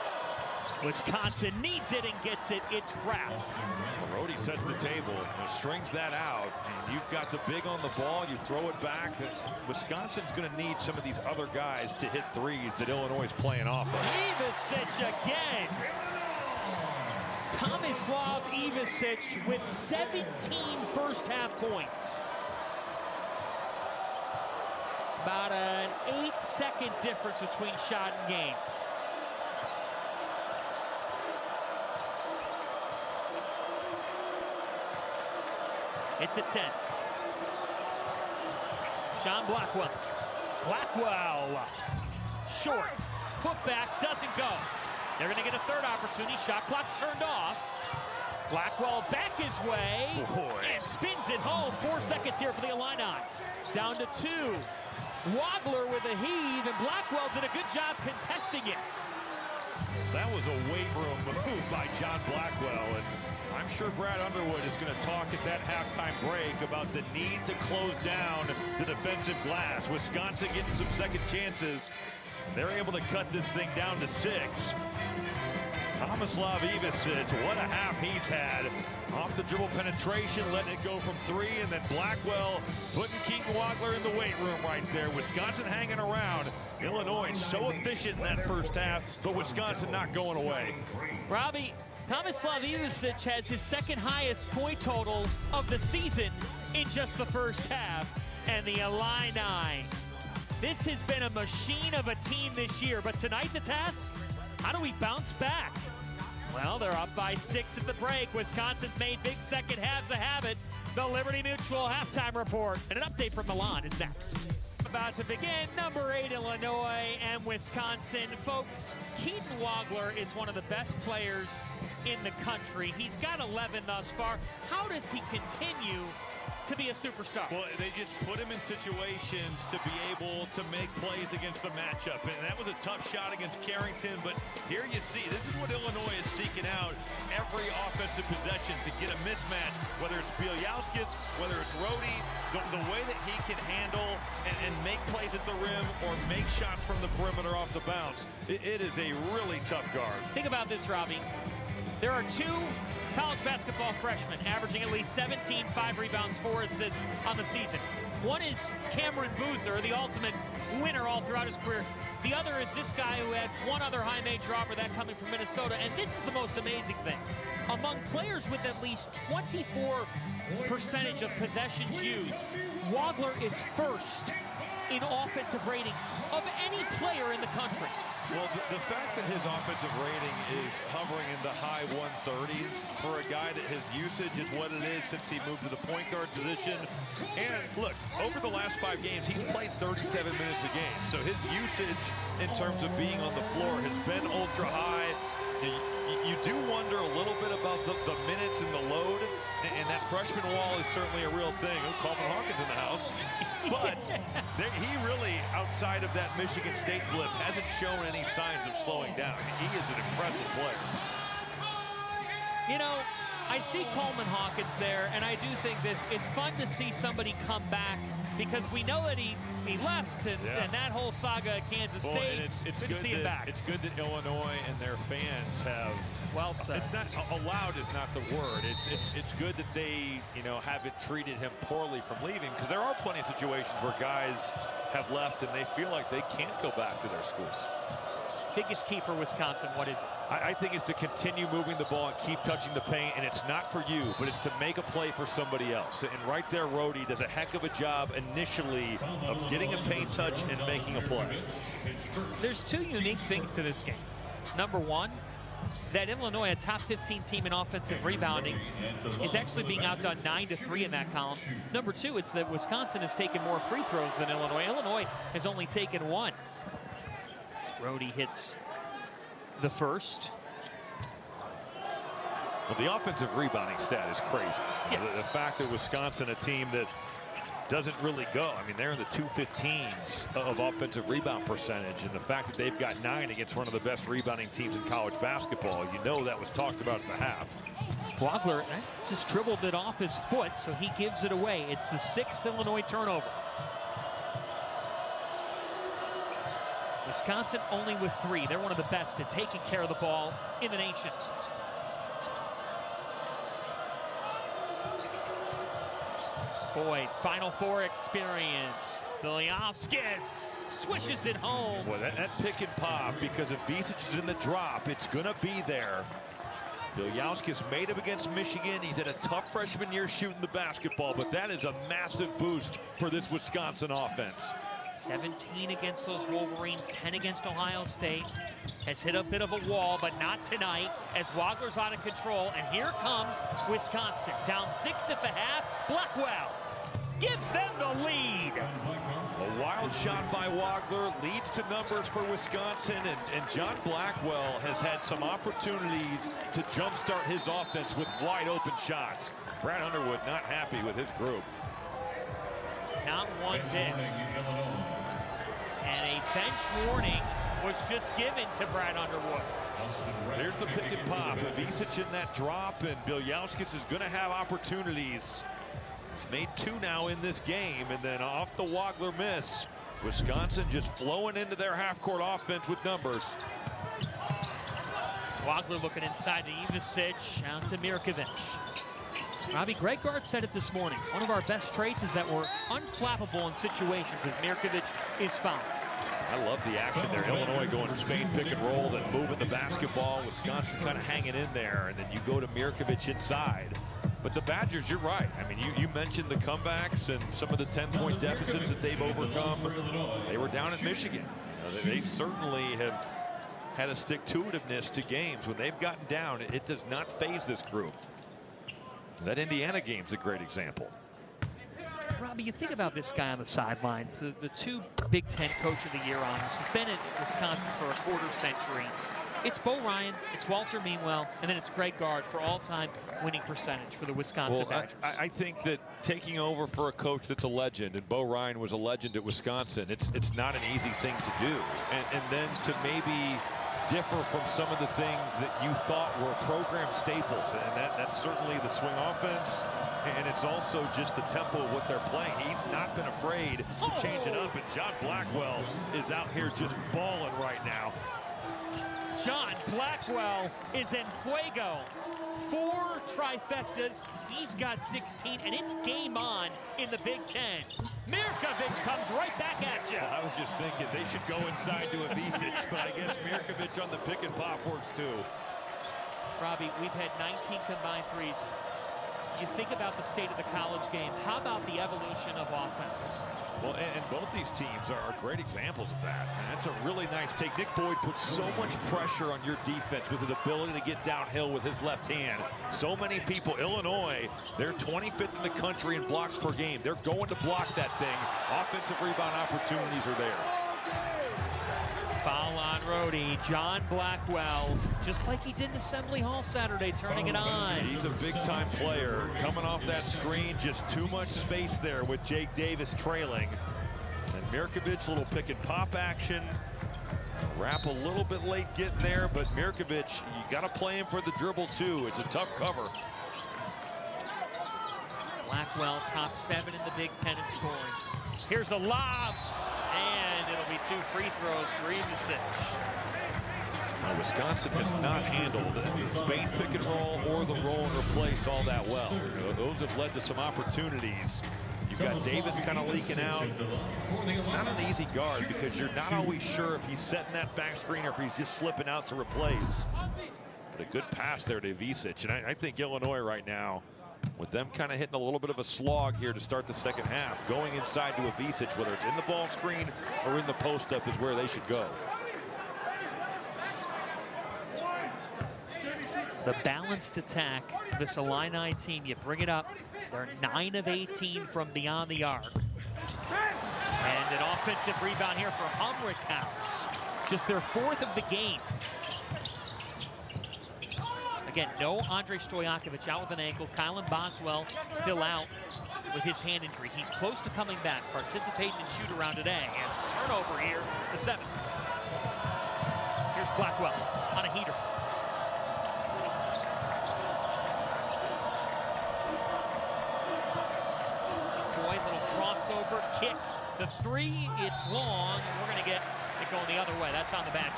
Wisconsin needs it and ggets it. It's wrapped. Brody sets the table, strings that out, and you've got the big on the ball. You throw it back. Wisconsin's going to need some of these other guys to hit threes that Illinois is playing off of. Ivisic again. Tomislav Ivisic with 17 first-half points. About an 8-second difference between shot and game. It's a 10. John Blackwell. Blackwell. Short. Put back. Doesn't go. They're going to get a third opportunity. Shot clock's turned off. Blackwell back his way. And spins it home. 4 seconds here for the Illini. Down to 2. Wagler with a heave. And Blackwell did a good job contesting it. That was a weight room move by John Blackwell, and I'm sure Brad Underwood is going to talk at that halftime break about the need to close down the defensive glass. Wisconsin getting some second chances. They're able to cut this thing down to 6. Tomislav Ivisic, what a half he's had. Off the dribble penetration, letting it go from 3, and then Blackwell putting Keaton Wagler in the weight room right there. Wisconsin hanging around. Illinois so efficient in that first half, but Wisconsin not going away. Robbie, Tomislav Ivisic has his second highest point total of the season in just the first half. And the Illini, this has been a machine of a team this year, but tonight the task, how do we bounce back? Well, they're up by 6 at the break. Wisconsin's made big second halves a habit. The Liberty Mutual halftime report and an update from Milan is next. About to begin, number 8 Illinois and Wisconsin. Folks, Keaton Wagler is one of the best players in the country. He's got 11 thus far. How does he continue to be a superstar? Well, they just put him in situations to be able to make plays against the matchup. And that was a tough shot against Carrington, but here you see, this is what Illinois is seeking out every offensive possession to get a mismatch, whether it's Bieljauskas, whether it's Rody, the way that he can handle and make plays at the rim or make shots from the perimeter off the bounce. It is a really tough guard. Think about this, Robbie. There are 2 college basketball freshmen averaging at least 17, 5 rebounds, 4 assists on the season. One is Cameron Boozer, the ultimate winner all throughout his career. The other is this guy who had one other high major offer, that coming from Minnesota. And this is the most amazing thing. Among players with at least 24% of possessions used, Wagler is first in offensive rating of any player in the country. Well, the fact that his offensive rating is hovering in the high 130s for a guy that his usage is what it is since he moved to the point guard position. And look, over the last 5 games, he's played 37 minutes a game. So his usage in terms of being on the floor has been ultra high. You do wonder a little bit about the minutes and the load, and that freshman wall is certainly a real thing. Coleman Hawkins in the house. But he really, outside of that Michigan State blip, hasn't shown any signs of slowing down. He is an impressive player. You know, I see Coleman Hawkins there, and I do think it's fun to see somebody come back because we know that he left and that whole saga at Kansas State. It's good to see him back. It's good that Illinois and their fans have. Well said. It's not allowed is not the word. It's good that they haven't treated him poorly from leaving, because there are plenty of situations where guys have left and they feel like they can't go back to their schools. biggest key for Wisconsin, what is it? I think it's to continue moving the ball and keep touching the paint, and it's not for you, but it's to make a play for somebody else. And right there, Rhodey does a heck of a job initially of getting a paint touch and making a play. There's two unique things to this game. Number one, that Illinois, a top 15 team in offensive rebounding, is actually being outdone 9-3 in that column. Number two, it's that Wisconsin has taken more free throws than Illinois. Illinois has only taken one. Rhodey hits the first. Well, the offensive rebounding stat is crazy. Yes. The fact that Wisconsin, a team that doesn't really go. I mean, they're in the 215s of offensive rebound percentage, and the fact that they've got 9 against one of the best rebounding teams in college basketball, you know that was talked about at the half. Wagler just dribbled it off his foot, so he gives it away. It's the 6th Illinois turnover. Wisconsin only with 3. They're one of the best at taking care of the ball in the nation. Boyd, Final Four experience. Bielskis swishes it home. Boy, that pick and pop, because if Vicic is in the drop, it's going to be there. Bielskis made him against Michigan. He's had a tough freshman year shooting the basketball, but that is a massive boost for this Wisconsin offense. 17 against those Wolverines, 10 against Ohio State. Has hit a bit of a wall, but not tonight, as Wagler's out of control. And here comes Wisconsin, down 6 at the half. Blackwell gives them the lead. A wild shot by Wagler leads to numbers for Wisconsin, and John Blackwell has had some opportunities to jumpstart his offense with wide open shots. Brad Underwood not happy with his group. Not one bit. And a bench warning was just given to Brad Underwood. There's the pick and pop. Vicic in that drop, and Bielskis is going to have opportunities. He's made 2 now in this game, and then off the Wagler miss, Wisconsin just flowing into their half-court offense with numbers. Wagler looking inside to Ivicic, out to Mirkovic. Robbie, Greg Gard said it this morning. One of our best traits is that we're unflappable in situations as Mirkovic is fouled. I love the action there. Illinois going Spain pick and roll, then moving the basketball. Wisconsin kind of hanging in there, and then you go to Mirkovic inside. But the Badgers, you're right. I mean, you mentioned the comebacks and some of the 10-point deficits that they've overcome. They were down in Michigan. They certainly have had a stick-to-itiveness to games. When they've gotten down, it does not faze this group. That Indiana game's a great example. Robbie, you think about this guy on the sidelines, the 2 Big Ten Coach of the Year honors. He's been at Wisconsin for a quarter century. It's Bo Ryan, it's Walter Meanwell, and then it's Greg Gard for all-time winning percentage for the Wisconsin Badgers. I think that taking over for a coach that's a legend, and Bo Ryan was a legend at Wisconsin, it's not an easy thing to do. And then to maybe differ from some of the things that you thought were program staples, and that's certainly the swing offense, and it's also just the tempo of what they're playing. He's not been afraid to change it up, and John Blackwell is out here just balling right now. John Blackwell is en fuego. 4 trifectas. He's got 16, and it's game on in the Big Ten. Mirkovic comes right back at you. Well, I was just thinking they should go inside to a Vicic, but I guess Mirkovic on the pick and pop works too. Robbie, we've had 19 combined threes. You think about the state of the college game. How about the evolution of offense? Well, and both these teams are great examples of that. And that's a really nice take. Nick Boyd puts so much pressure on your defense with his ability to get downhill with his left hand. So many people, Illinois, they're 25th in the country in blocks per game. They're going to block that thing. Offensive rebound opportunities are there. Foul on Rhodey. John Blackwell, just like he did in Assembly Hall Saturday, turning it on. He's a big-time player. Coming off that screen, just too much space there with Jake Davis trailing. And Mirkovic, little pick and pop action. Wrap a little bit late getting there, but Mirkovic, you got to play him for the dribble too. It's a tough cover. Blackwell, top 7 in the Big Ten in scoring. Here's a lob. And it'll be 2 free throws for Ivicic. Now, Wisconsin has not handled the Spain pick and roll or the roll and replace all that well. Those have led to some opportunities. You've got Davis kind of leaking out. It's not an easy guard because you're not always sure if he's setting that back screen or if he's just slipping out to replace. But a good pass there to Ivisic. And I think Illinois right now, with them kind of hitting a little bit of a slog here to start the second half, going inside to Ivisic, whether it's in the ball screen or in the post up, is where they should go. The balanced attack, this Illini team, you bring it up. They're 9 of 18 from beyond the arc. And an offensive rebound here for Humrick House. Just their 4th of the game. Again, no Andre Stojakovic out with an ankle. Kylan Boswell still out with his hand injury. He's close to coming back. Participating in shoot-around today. As a turnover here, the 7th. Here's Blackwell on a heater. Crossover kick, the 3, it's long, and we're going to get it going the other way. That's on the Badgers.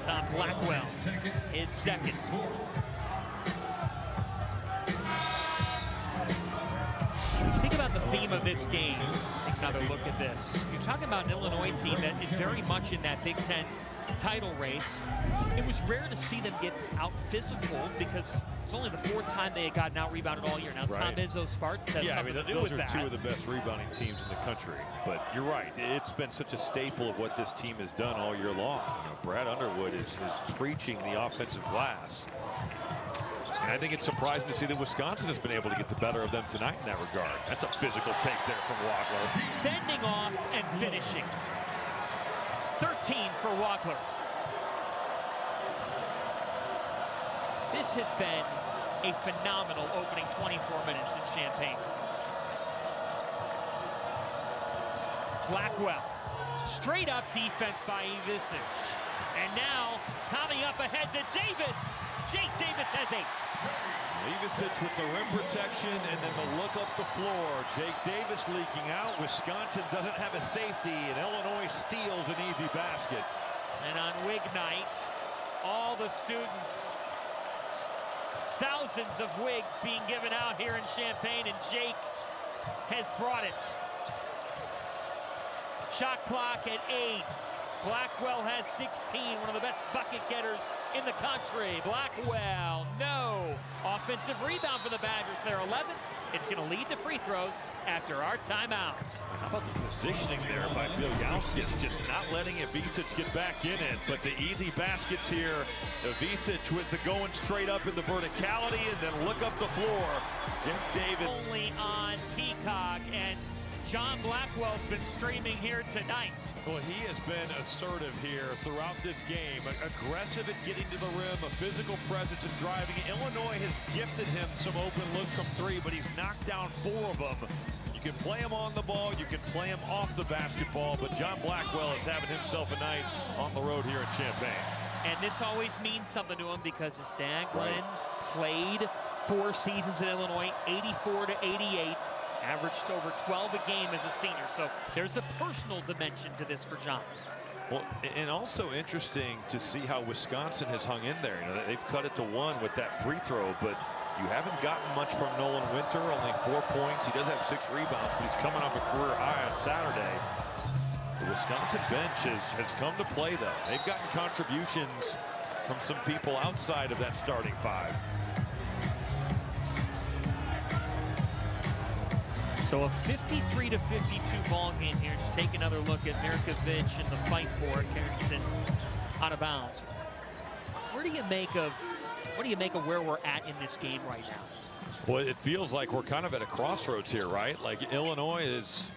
Tom Blackwell, his second. Think about the theme of this game. Take another look at this. You're talking about an Illinois team that is very much in that Big Ten title race. It was rare to see them get out physical because it's only the 4th time they had gotten out rebounded all year. Now, Tom Izzo Spartans has something to do with that. Those are 2 of the best rebounding teams in the country. But you're right. It's been such a staple of what this team has done all year long. You know, Brad Underwood is preaching the offensive glass. And I think it's surprising to see that Wisconsin has been able to get the better of them tonight in that regard. That's a physical take there from Wagler. Fending off and finishing. 13 for Wagler. This has been a phenomenal opening 24 minutes in Champaign. Blackwell, straight up defense by Ivisic. And now, coming up ahead to Davis. Jake Davis has 8. Ivisic with the rim protection and then the look up the floor. Jake Davis leaking out. Wisconsin doesn't have a safety, and Illinois steals an easy basket. And on Wig Night, all the students, thousands of wigs being given out here in Champaign, and Jake has brought it. Shot clock at 8. Blackwell has 16, one of the best bucket getters in the country. Blackwell, no. Offensive rebound for the Badgers. They're 11th. It's going to lead to free throws after our timeouts. How about the positioning there by Bieljauskas, just not letting Ivisic get back in it. But the easy baskets here. Ivisic with the going straight up in the verticality and then look up the floor. Jake Davis. Only on Peacock, and John Blackwell's been streaming here tonight. Well, he has been assertive here throughout this game. Aggressive at getting to the rim, a physical presence and driving. Illinois has gifted him some open looks from 3, but he's knocked down 4 of them. You can play him on the ball, you can play him off the basketball, but John Blackwell is having himself a night on the road here in Champaign. And this always means something to him because his dad, Glenn, played 4 seasons in Illinois, 84 to 88. Averaged over 12 a game as a senior, so there's a personal dimension to this for John. Well, and also interesting to see how Wisconsin has hung in there. You know, they've cut it to 1 with that free throw, but you haven't gotten much from Nolan Winter, only 4 points. He does have 6 rebounds, but he's coming off a career high on Saturday. The Wisconsin bench has come to play, though. They've gotten contributions from some people outside of that starting 5. So a 53 to 52 ball game here. Just take another look at Mirkovic and the fight for it. Carrington out of bounds. What do you make of where we're at in this game right now? Well, it feels like we're kind of at a crossroads here, right? Like Illinois is,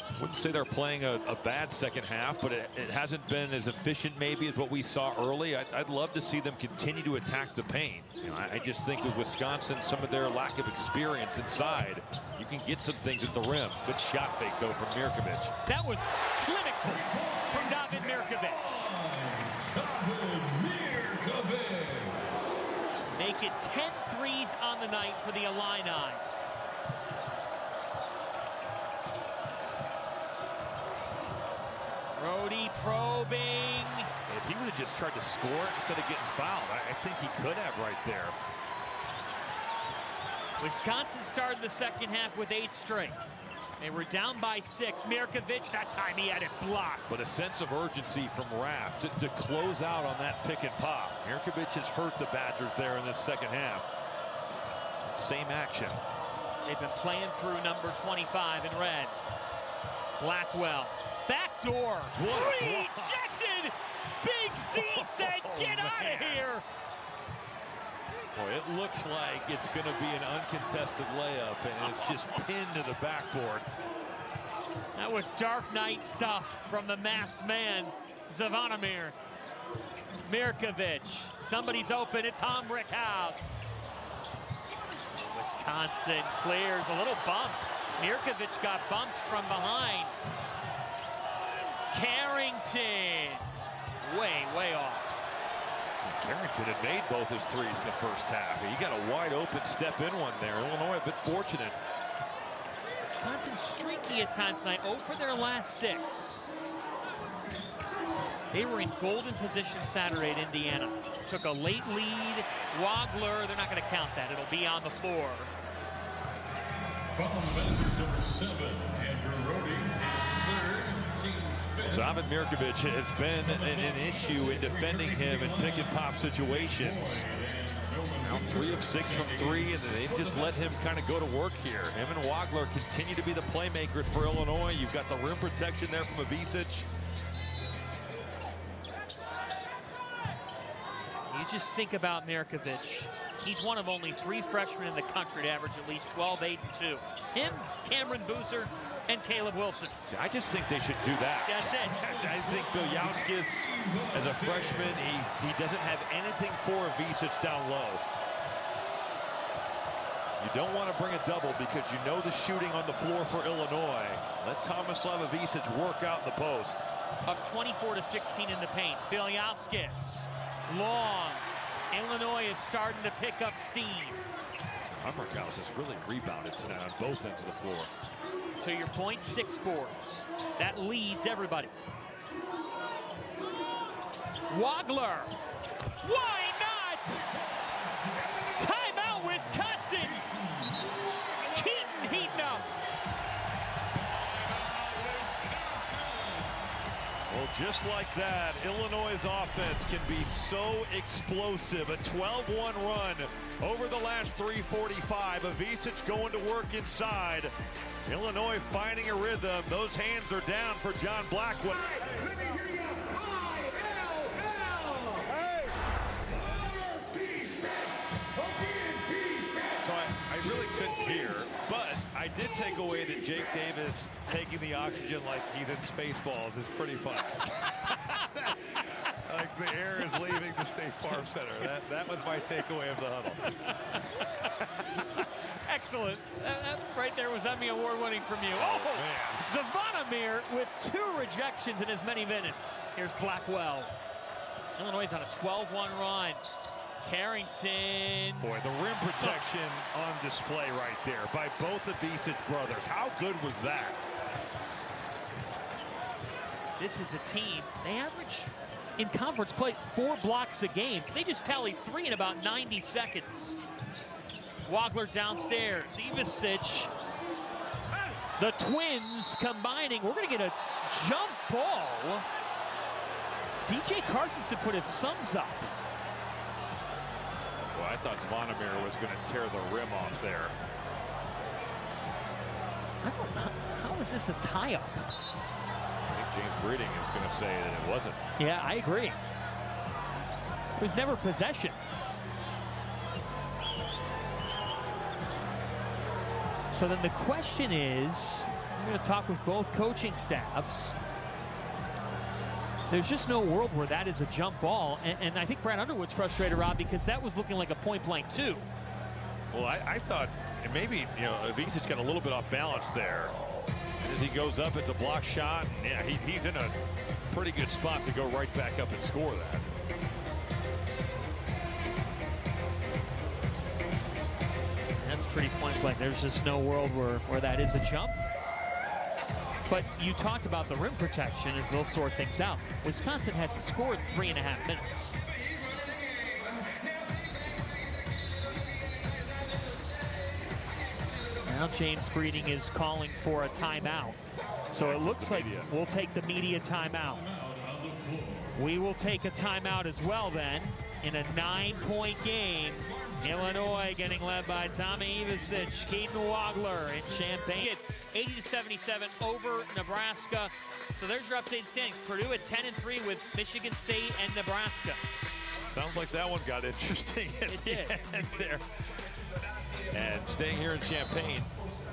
I wouldn't say they're playing a bad second half, but it hasn't been as efficient maybe as what we saw early. I'd love to see them continue to attack the paint. You know, I just think with Wisconsin, some of their lack of experience inside, you can get some things at the rim. Good shot fake, though, from Mirkovic. That was clinical from David Mirkovic. Make it 10 threes on the night for the Illini. Brody probing. If he would have just tried to score instead of getting fouled, I think he could have right there. Wisconsin started the second half with 8 straight. They were down by 6. Mirkovic, that time he had it blocked. But a sense of urgency from Rapp to close out on that pick and pop. Mirkovic has hurt the Badgers there in this second half. Same action. They've been playing through number 25 in red. Blackwell, backdoor, rejected. Big C said, get out of here. Boy, it looks like it's going to be an uncontested layup, and it's just pinned to the backboard. That was Dark Knight stuff from the masked man, Zvonimir. Mirkovic, somebody's open, it's Hombrickhouse. Wisconsin clears, a little bump. Mirkovic got bumped from behind. Carrington, way off. Carrington had made both his threes in the first half. He got a wide open step in one there. Illinois a bit fortunate. Wisconsin streaky at times tonight, 0 for their last 6. They were in golden position Saturday at Indiana. Took a late lead. Wagler, they're not going to count that. It'll be on the floor. From Badgers number 7, Andrew Rhodey, his 3rd, team's 5th. David Mirkovic has been an issue in defending him in pick and pop situations. Now 3 of 6 from 3, and they've just let him kind of go to work here. Him and Wagler continue to be the playmakers for Illinois. You've got the rim protection there from Avicic. You just think about Mirkovic. He's one of only 3 freshmen in the country to average at least 12, 8, and 2. Him, Cameron Boozer, and Caleb Wilson. See, I just think they should do that. That's it. I think Biljauskis, as a freshman, he doesn't have anything for Avicic down low. You don't want to bring a double because you know the shooting on the floor for Illinois. Let Tomislav Avicic work out in the post. Up 24-16 in the paint. Biljauskis, long. Illinois is starting to pick up steam. Hombrickhouse has really rebounded tonight on both ends of the floor. To your point, 6 boards. That leads everybody. Wagler. Why not? Timeout, Wisconsin. Keaton heating up. Well, just like that, Illinois' offense can be so explosive. A 12-1 run over the last 3:45. Avicic going to work inside. Illinois finding a rhythm. Those hands are down for John Blackwell. So I really couldn't hear, but I did take away that Jake Davis taking the oxygen like he's in Spaceballs is pretty fun. Like the air is leaving the State Farm Center. That was my takeaway of the huddle. Excellent. That right there was Emmy Award-winning from you. Oh, man. Zvonimir with 2 rejections in as many minutes. Here's Blackwell. Illinois is on a 12-1 run. Carrington. Boy, the rim protection on display right there by both the Avicic brothers. How good was that? This is a team, they average in conference play 4 blocks a game. They just tallied 3 in about 90 seconds. Wagler downstairs, Ivicic. The Twins combining. We're going to get a jump ball. DJ Carstensen put his thumbs up. Well, I thought Zvonimir was going to tear the rim off there. I don't know. How is this a tie-up? I think James Breeding is going to say that it wasn't. Yeah, I agree. It was never possession. So then the question is, I'm going to talk with both coaching staffs. There's just no world where that is a jump ball. And I think Brad Underwood's frustrated, Rob, because that was looking like a point blank too. Well, I thought maybe, Avicic got a little bit off balance there. As he goes up, it's a block shot. And yeah, he's in a pretty good spot to go right back up and score that. That's pretty point blank. There's just no world where that is a jump. But you talked about the rim protection as they'll sort things out. Wisconsin hasn't scored 3.5 minutes. Now James Breeding is calling for a timeout. So it looks like we'll take the media timeout. We will take a timeout as well then in a 9-point game. Illinois getting led by Tommy Ivisic, Keaton Wagler in Champaign. 80-77 over Nebraska. So there's your updated standings. Purdue at 10-3 with Michigan State and Nebraska. Sounds like that one got interesting at the end there. And staying here in Champaign,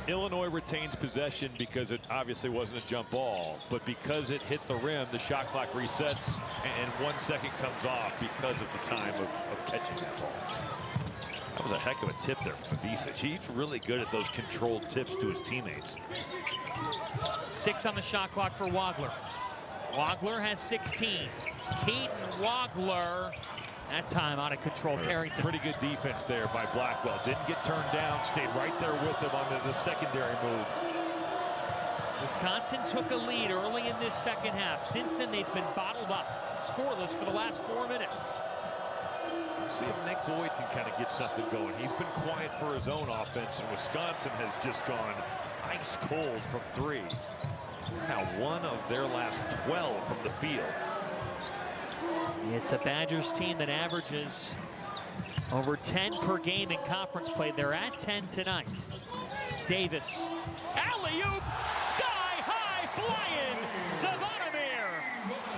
Illinois retains possession because it obviously wasn't a jump ball, but because it hit the rim, the shot clock resets and 1 second comes off because of the time of catching that ball. That was a heck of a tip there from Ivisic. He's really good at those controlled tips to his teammates. 6 on the shot clock for Wagler. Wagler has 16. Keaton Wagler, that time out of control. Carrington. Pretty good defense there by Blackwell. Didn't get turned down, stayed right there with him on the secondary move. Wisconsin took a lead early in this second half. Since then, they've been bottled up, scoreless for the last 4 minutes. Let's see if Nick Boyd can kind of get something going. He's been quiet for his own offense, and Wisconsin has just gone ice cold from 3. Now 1 of their last 12 from the field. It's a Badgers team that averages over 10 per game in conference play. They're at 10 tonight. Davis, alley-oop, sky-high flying, Zavonimir.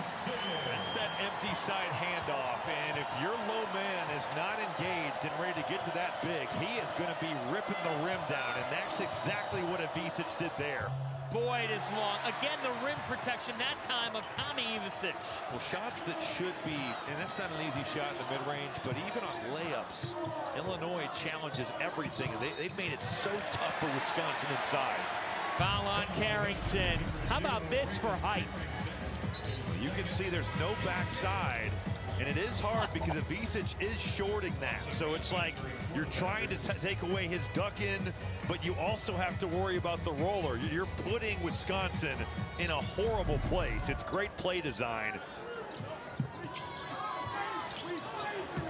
That's that empty side handoff, and if your low man is not engaged and ready to get to that big, he is going to be ripping the rim down, and that's exactly what Ivisic did there. Boyd is long. Again, the rim protection, that time of Tommy Ivisic. Well, shots that should be, and that's not an easy shot in the mid-range, but even on layups, Illinois challenges everything. They've made it so tough for Wisconsin inside. Foul on Carrington. How about this for height? You can see there's no backside, and it is hard because Ivisic is shorting that. So it's like you're trying to take away his duck in, but you also have to worry about the roller. You're putting Wisconsin in a horrible place. It's great play design.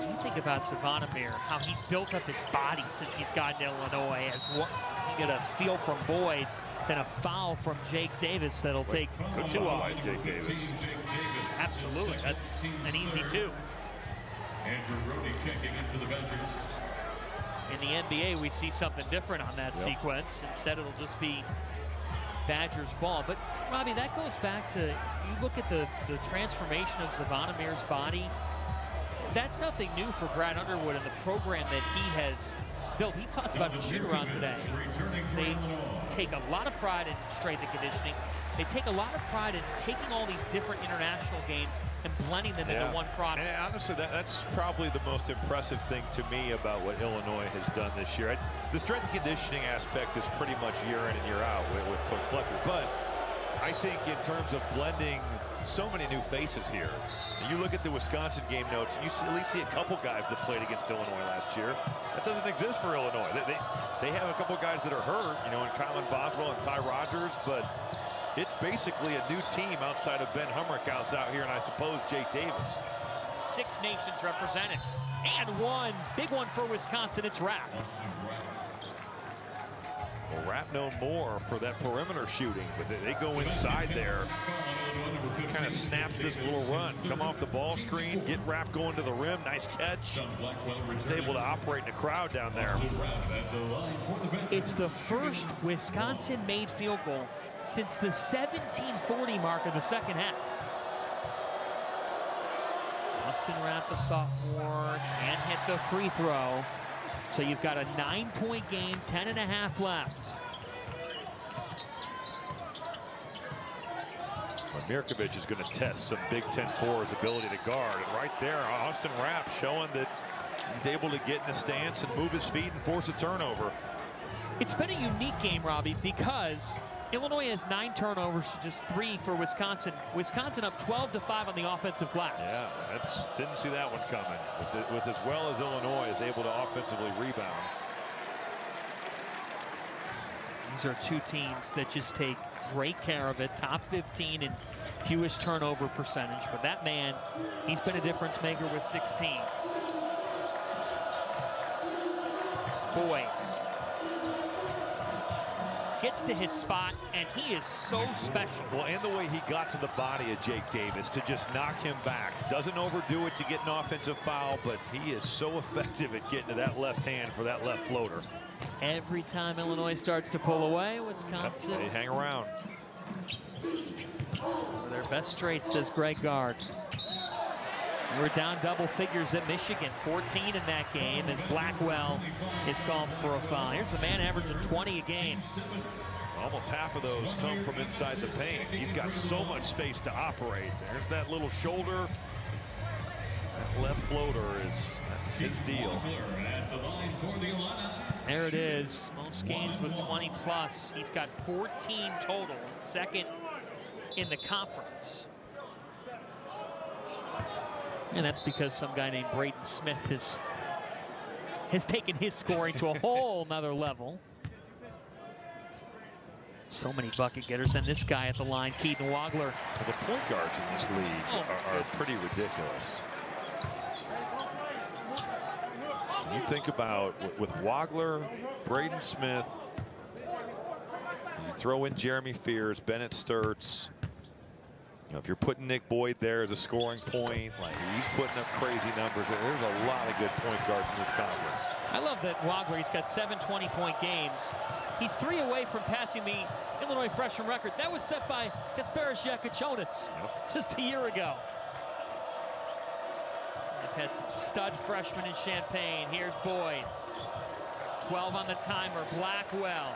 You think about Zavonimir, how he's built up his body since he's gotten to Illinois. As you get a steal from Boyd, then a foul from Jake Davis that'll take 2 off. Jake Davis. Absolutely, that's an easy 2. Andrew Rooney checking into the Badgers. In the NBA, we see something different on that sequence. Instead, it'll just be Badgers ball. But, Robbie, that goes back to, you look at the transformation of Zavonimir's body. That's nothing new for Brad Underwood and the program that he has built. He talked about the shoot-around today. They take a lot of pride in strength and conditioning. They take a lot of pride in taking all these different international games and blending them into one product. And honestly, that's probably the most impressive thing to me about what Illinois has done this year. The strength and conditioning aspect is pretty much year in and year out with Coach Fletcher. But I think in terms of blending so many new faces here, you look at the Wisconsin game notes, and you at least see a couple guys that played against Illinois last year. That doesn't exist for Illinois. They have a couple guys that are hurt, you know, in Colin Boswell and Ty Rogers, but it's basically a new team outside of Ben Hummerkaus out here, and I suppose Jake Davis. 6 nations represented. And 1 big one for Wisconsin. It's Rapp. Well, Rapp known more for that perimeter shooting, but they go inside there. Kind of snaps this little run. Come off the ball screen, get Rapp going to the rim. Nice catch. He's able to operate in a crowd down there. It's the first Wisconsin-made field goal since the 17:40 mark of the second half. Austin Rapp, the sophomore, can't hit the free throw. So you've got a 9-point game, 10.5 left. Mirkovic is going to test some Big Ten forwards' ability to guard. And right there, Austin Rapp showing that he's able to get in the stance and move his feet and force a turnover. It's been a unique game, Robbie, because Illinois has 9 turnovers to just 3 for Wisconsin. Wisconsin up 12-5 on the offensive glass. Yeah, didn't see that one coming. With as well as Illinois is able to offensively rebound. These are 2 teams that just take great care of it. Top 15 in fewest turnover percentage. But that man, he's been a difference maker with 16. Boyd. gets to his spot, and he is so special. Well, and the way he got to the body of Jake Davis to just knock him back. Doesn't overdo it to get an offensive foul, but he is so effective at getting to that left hand for that left floater. Every time Illinois starts to pull away, Wisconsin. Yep, they hang around. Their best straight, says Greg Gard. We're down double figures at Michigan, 14 in that game, as Blackwell is called for a foul. Here's the man averaging 20 a game. Almost half of those come from inside the paint. He's got so much space to operate. There's that little shoulder. That left floater that's his deal. There it is. Most games with 20 plus. He's got 14 total, second in the conference. And that's because some guy named Braden Smith has taken his scoring to a whole nother level. So many bucket getters, and this guy at the line, Keaton Wagler. Well, the point guards in this league are pretty ridiculous. You think about with Wagler, Braden Smith, you throw in Jeremy Fears, Bennett Sturtz. You know, if you're putting Nick Boyd there as a scoring point, like he's putting up crazy numbers. There's a lot of good point guards in this conference. I love that Wagler, he's got 7 20-point games. He's 3 away from passing the Illinois freshman record. That was set by Kasparis Yakachonis just a year ago. They've had some stud freshmen in Champaign. Here's Boyd. 12 on the timer, Blackwell.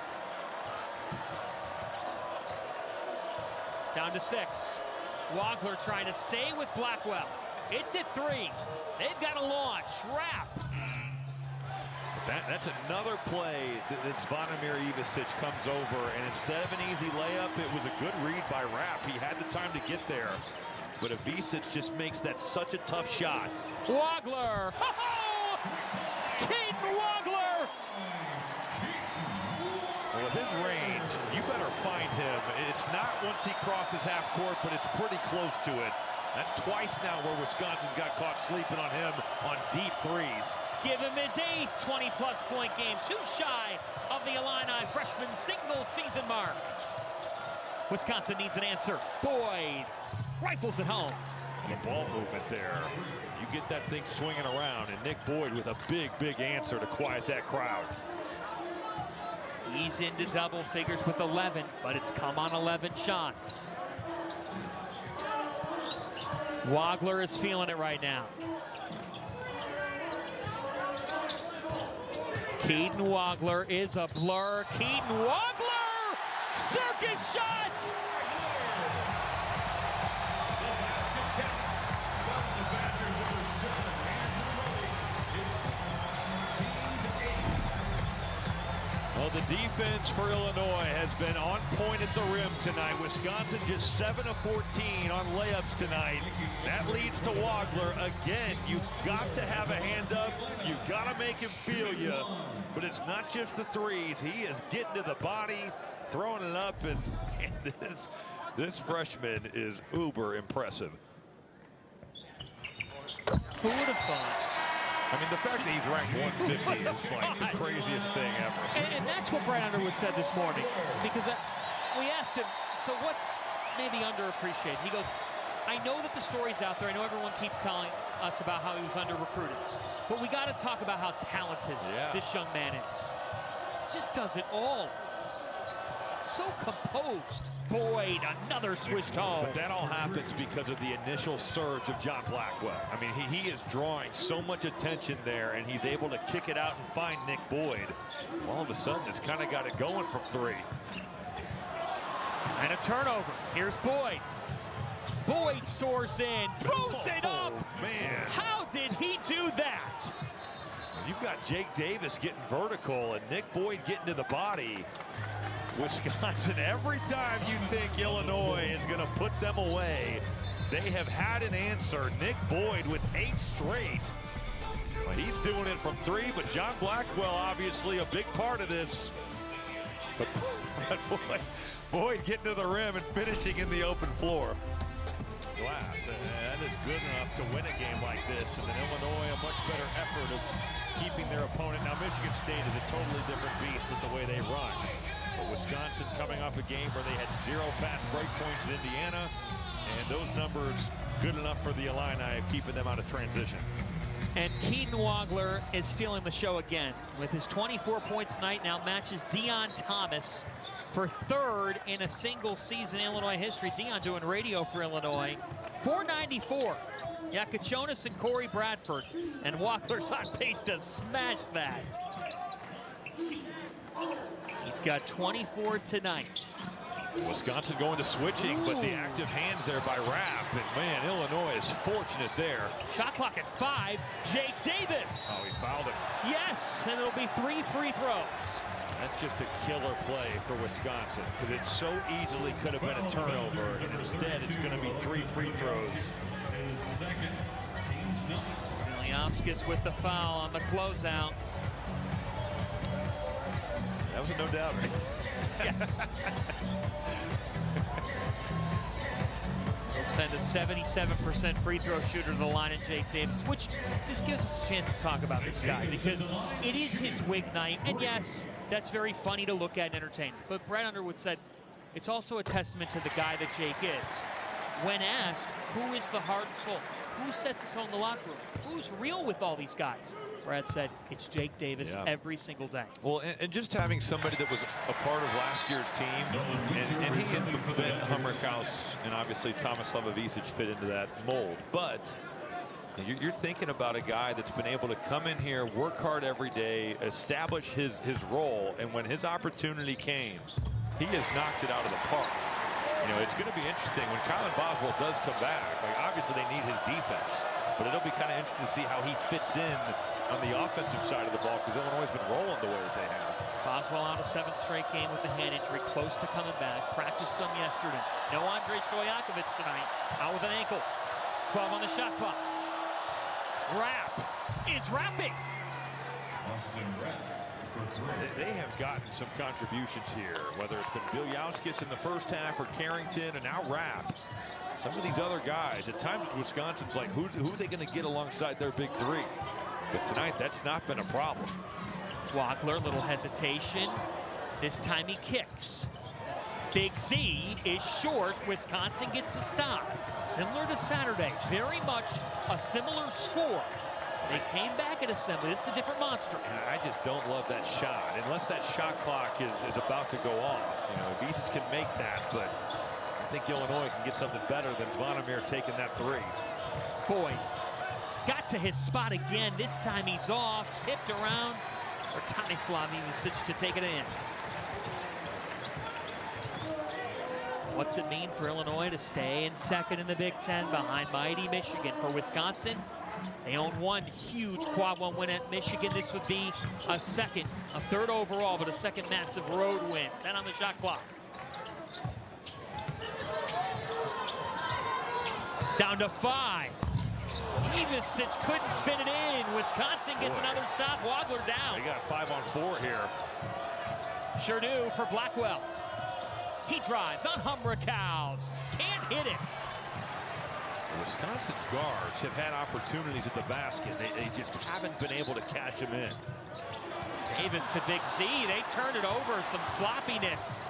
Down to 6. Wagler trying to stay with Blackwell. It's at 3. They've got a launch. Wrap. That's another play that Zvonimir Ivisic comes over, and instead of an easy layup, it was a good read by Rapp. He had the time to get there, but Ivisic just makes that such a tough shot. Wagler. Oh! Keaton Wagler. Well, with his range, you better find him. It's not once he crosses half court, but it's pretty close to it. That's twice now where Wisconsin's got caught sleeping on him on deep threes. Give him his 8th 20-plus point game, 2 shy of the Illini freshman single-season mark. Wisconsin needs an answer. Boyd rifles it home. The ball movement there. You get that thing swinging around, and Nick Boyd with a big, big answer to quiet that crowd. He's into double figures with 11, but it's come on 11 shots. Wagler is feeling it right now. Keaton Wagler is a blur. Keaton Wagler! Circus shot! Well, the defense for Illinois has been on point at the rim tonight. Wisconsin just 7 of 14 on layups tonight. That leads to Wagler. Again, you've got to have a hand up. You've got to make him feel you. But it's not just the threes. He is getting to the body, throwing it up, and this freshman is uber impressive. Who would have thought? I mean, the fact that he's ranked 150 is like the craziest thing ever. And that's what Brad Underwood said this morning. Because we asked him, so what's maybe underappreciated? He goes, I know that the story's out there. I know everyone keeps telling us about how he was under-recruited. But we got to talk about how talented this young man is. Just does it all. So composed. Boyd, another switched home. But that all happens because of the initial surge of John Blackwell. I mean, he is drawing so much attention there, and he's able to kick it out and find Nick Boyd. All of a sudden, it's kind of got it going from 3. And a turnover. Here's Boyd. Boyd soars in, throws it up. Man. How did he do that? You've got Jake Davis getting vertical and Nick Boyd getting to the body. Wisconsin, every time you think Illinois is going to put them away, they have had an answer. Nick Boyd with 8 straight. Well, he's doing it from 3, but John Blackwell obviously a big part of this. But Boyd getting to the rim and finishing in the open floor. Glass, that is good enough to win a game like this, and then Illinois a much better effort of keeping their opponent. Now Michigan State is a totally different beast with the way they run. But Wisconsin coming off a game where they had 0 fast break points in Indiana, and those numbers good enough for the Illini, keeping them out of transition. And Keaton Wagler is stealing the show again with his 24 points tonight. Now matches Deion Thomas for 3rd in a single season Illinois history. Deion doing radio for Illinois. 494. Yakachonis and Corey Bradford. And Wagler's on pace to smash that. He's got 24 tonight. Wisconsin going to switching, but the active hands there by Rapp. And man, Illinois is fortunate there. Shot clock at 5. Jake Davis. Oh, he fouled him. Yes, and it'll be 3 free throws. That's just a killer play for Wisconsin, because it so easily could have been a turnover, and instead it's going to be 3 free throws. Iliauskas with the foul on the closeout. That was a no doubt, right? Yes. They'll send a 77% free throw shooter to the line in Jake Davis, which this gives us a chance to talk about this guy, because it is his wig night, and yes, that's very funny to look at and entertain. But Brad Underwood said it's also a testament to the guy that Jake is. When asked, who is the heart and soul? Who sets his tone in the locker room? Who's real with all these guys? Brad said it's Jake Davis every single day. Well, and just having somebody that was a part of last year's team, and he and Ben Hummerkaus and obviously Thomas Slavovicic fit into that mold. But you're thinking about a guy that's been able to come in here, work hard every day, establish his role, and when his opportunity came, he has knocked it out of the park. You know, it's going to be interesting when Kylan Boswell does come back. Like, obviously, they need his defense, but it'll be kind of interesting to see how he fits in on the offensive side of the ball, because Illinois has been rolling the way that they have. Boswell on a 7th straight game with a hand injury, close to coming back. Practiced some yesterday. No Andrei Stojakovic tonight, out with an ankle. 12 on the shot clock. Rapp is rapping. They have gotten some contributions here, whether it's been Iliauskas in the first half or Carrington and now Rapp. Some of these other guys, at times Wisconsin's like, who are they going to get alongside their big 3? But tonight, that's not been a problem. Wagler, little hesitation. This time he kicks. Big Z is short. Wisconsin gets a stop. Similar to Saturday, very much a similar score. They came back at assembly. This is a different monster. And I just don't love that shot. Unless that shot clock is about to go off. You know, Visic can make that, but I think Illinois can get something better than Zvonimir taking that 3. Boyd got to his spot again. This time he's off, tipped around for Tomislav Ivisic to take it in. What's it mean for Illinois to stay in 2nd in the Big Ten behind mighty Michigan? For Wisconsin, they own one huge quad 1 win at Michigan. This would be a 2nd, a 3rd overall, but a 2nd massive road win. 10 on the shot clock. Down to 5. Ivisic couldn't spin it in. Wisconsin gets another stop. Wagler down. They got 5 on 4 here. Sure do for Blackwell. He drives on Hummerkaus. Can't hit it. Wisconsin's guards have had opportunities at the basket. They just haven't been able to catch him in. Davis to Big Z. They turned it over. Some sloppiness.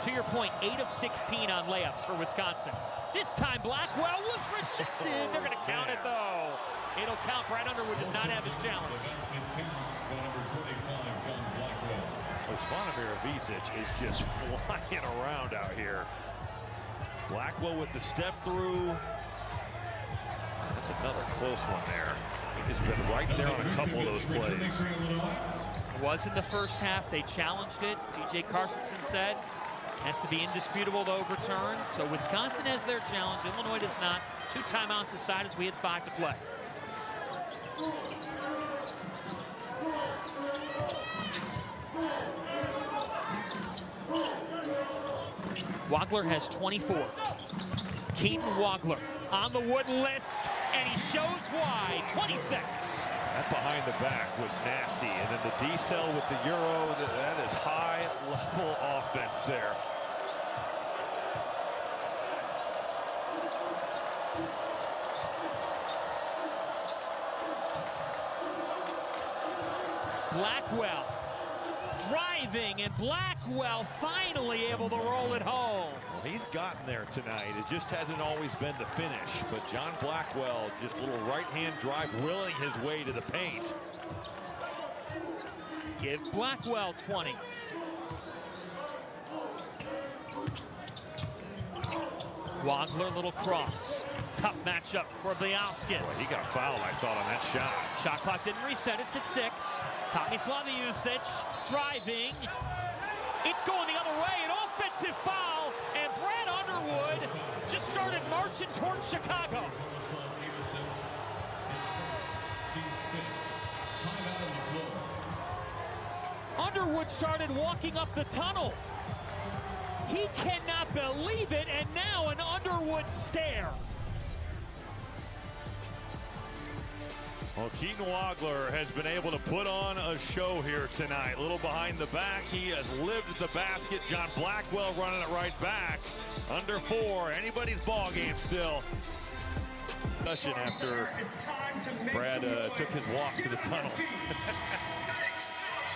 To your point, 8 of 16 on layups for Wisconsin. This time Blackwell was rejected. They're going to count it, though. It'll count. Brad Underwood does not have his challenge. Zvonimir Ivisic is just flying around out here. Blackwell with the step through. That's another close one there. He's been right there on a couple of those plays. Was in the first half. They challenged it. DJ Carstensen said has to be indisputable to overturn. So Wisconsin has their challenge. Illinois does not. 2 timeouts aside as we had 5 to play. Wagler has 24. Keaton Wagler on the wooden list, and he shows why. 26. That behind the back was nasty, and then the D-cell with the Euro, that is high-level offense there. Blackwell driving, and Blackwell finally able to roll it home. Well, he's gotten there tonight. It just hasn't always been the finish. But John Blackwell, just a little right-hand drive, willing his way to the paint. Give Blackwell 20. Wagler, little cross. Tough matchup for Bialskis. Boy, he got fouled, I thought, on that shot. Shot clock didn't reset. It's at 6. Tomislav driving. It's going the other way. An offensive foul. And Brad Underwood just started marching towards Chicago. Underwood started walking up the tunnel. He cannot believe it, and now an Underwood stare. Well, Keaton Wagler has been able to put on a show here tonight. A little behind the back. He has lived at the basket. John Blackwell running it right back. Under 4. Anybody's ball game still. Discussion after Brad took his walk to the tunnel.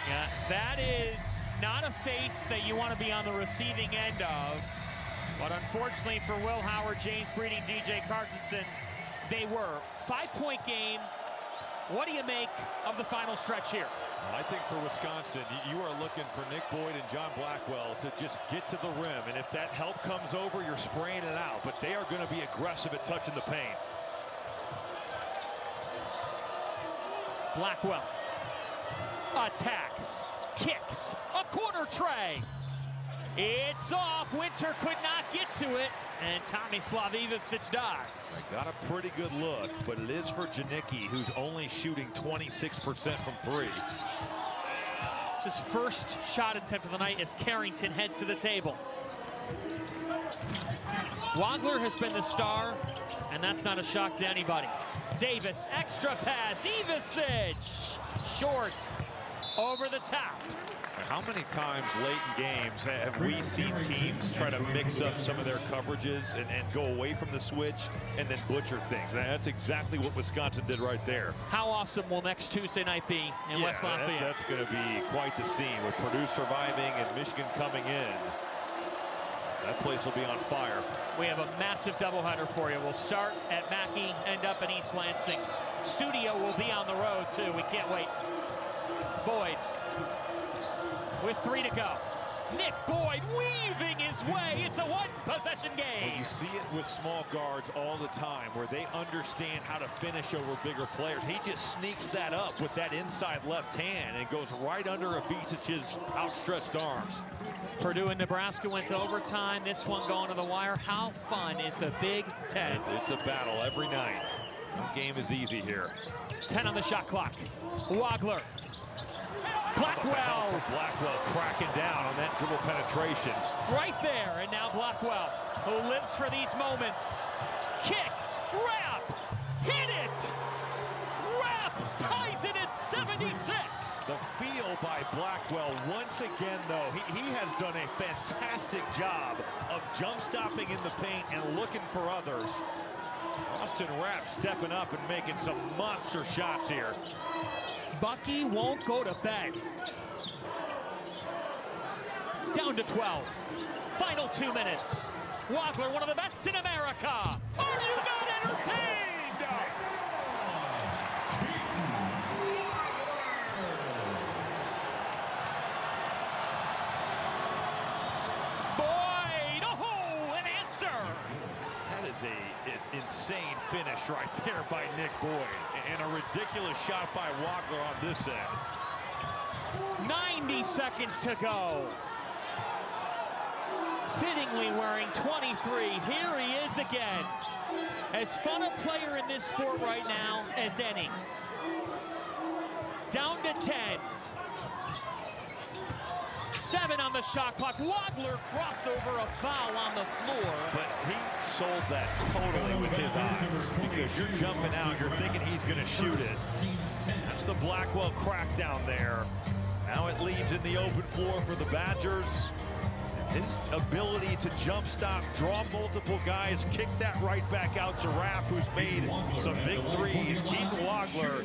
Yeah, that is not a face that you want to be on the receiving end of. But unfortunately for Will Howard, James Breeding, DJ Carstensen, they were. 5-point game. What do you make of the final stretch here? Well, I think for Wisconsin, you are looking for Nick Boyd and John Blackwell to just get to the rim. And if that help comes over, you're spraying it out. But they are going to be aggressive at touching the paint. Blackwell attacks, kicks, a corner tray. It's off. Winter could not get to it, and Tomislav does. Got a pretty good look, but it is for Janicki, who's only shooting 26% from 3. It's his first shot attempt of the night as Carrington heads to the table. Wagler has been the star, and that's not a shock to anybody. Davis, extra pass, Ivisic, short, over the top. How many times late in games have we seen teams try to mix up some of their coverages and go away from the switch and then butcher things? And that's exactly what Wisconsin did right there. How awesome will next Tuesday night be in West Lafayette? That's going to be quite the scene with Purdue surviving and Michigan coming in. That place will be on fire. We have a massive doubleheader for you. We'll start at Mackey, end up in East Lansing. Studio will be on the road, too. We can't wait. Boyd with 3 to go. Nick Boyd weaving his way. It's a one-possession game. Well, you see it with small guards all the time where they understand how to finish over bigger players. He just sneaks that up with that inside left hand and goes right under Ivicic's outstretched arms. Purdue and Nebraska went to overtime. This one going to the wire. How fun is the Big Ten? It's a battle every night. No game is easy here. 10 on the shot clock. Wagler. Blackwell. Blackwell cracking down on that dribble penetration. Right there, and now Blackwell, who lives for these moments. Kicks, wrap, hit it. Wrap, ties it at 76. The feel by Blackwell once again, though, he has done a fantastic job of jump stopping in the paint and looking for others. Austin Rapp stepping up and making some monster shots here. Bucky won't go to bed. Down to 12. Final 2 minutes. Wagler, one of the best in America. Are you not entertained? Boyd, oh, an answer. That is an insane finish right there by Nick Boyd. And a ridiculous shot by Wagler on this end. 90 seconds to go. Fittingly wearing 23. Here he is again. As fun a player in this sport right now as any. Down to 10. 7 on the shot clock. Wagler crossover, a foul on the floor. But he sold that totally with his eyes. Because you're jumping out, you're thinking he's going to shoot it. That's the Blackwell crackdown there. Now it leaves in the open floor for the Badgers. His ability to jump stop, draw multiple guys, kick that right back out to Rapp, who's made some big threes. Keaton Wagler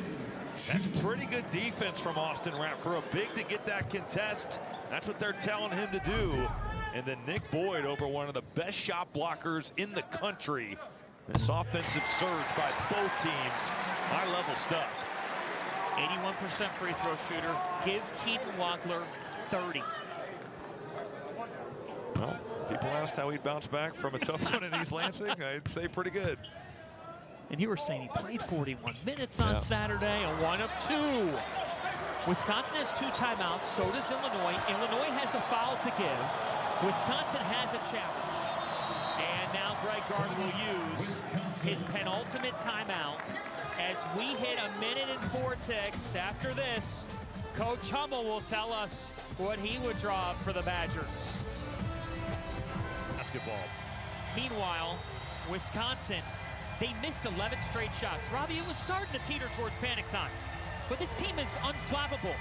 That's pretty good defense from Austin Rapp for a big to get that contest. That's what they're telling him to do. And then Nick Boyd over one of the best shot blockers in the country. This offensive surge by both teams. High-level stuff. 81% free throw shooter. Give Keaton Wagler 30. Well, people asked how he'd bounce back from a tough one in East Lansing. I'd say pretty good. And you were saying he played 41 minutes on Saturday, a 1 of 2. Wisconsin has 2 timeouts, so does Illinois. Illinois has a foul to give. Wisconsin has a challenge. And now Greg Gard will use his penultimate timeout. As we hit 1 minute and 4 ticks after this, Coach Hummel will tell us what he would draw up for the Badgers. Basketball. Meanwhile, Wisconsin, they missed 11 straight shots. Robbie, it was starting to teeter towards panic time. But this team is unflappable.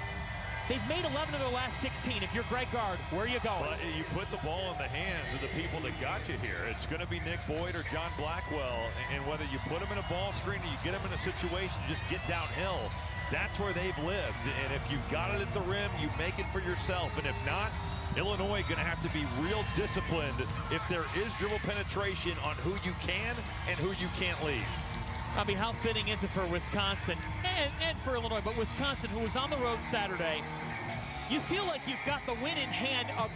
They've made 11 of their last 16. If you're Greg Gard, where are you going? But you put the ball in the hands of the people that got you here. It's going to be Nick Boyd or John Blackwell. And whether you put them in a ball screen or you get them in a situation, just get downhill. That's where they've lived. And if you got it at the rim, you make it for yourself. And if not, Illinois going to have to be real disciplined if there is dribble penetration on who you can and who you can't leave. I mean, how fitting is it for Wisconsin and for Illinois, but Wisconsin, who was on the road Saturday, you feel like you've got the win in hand of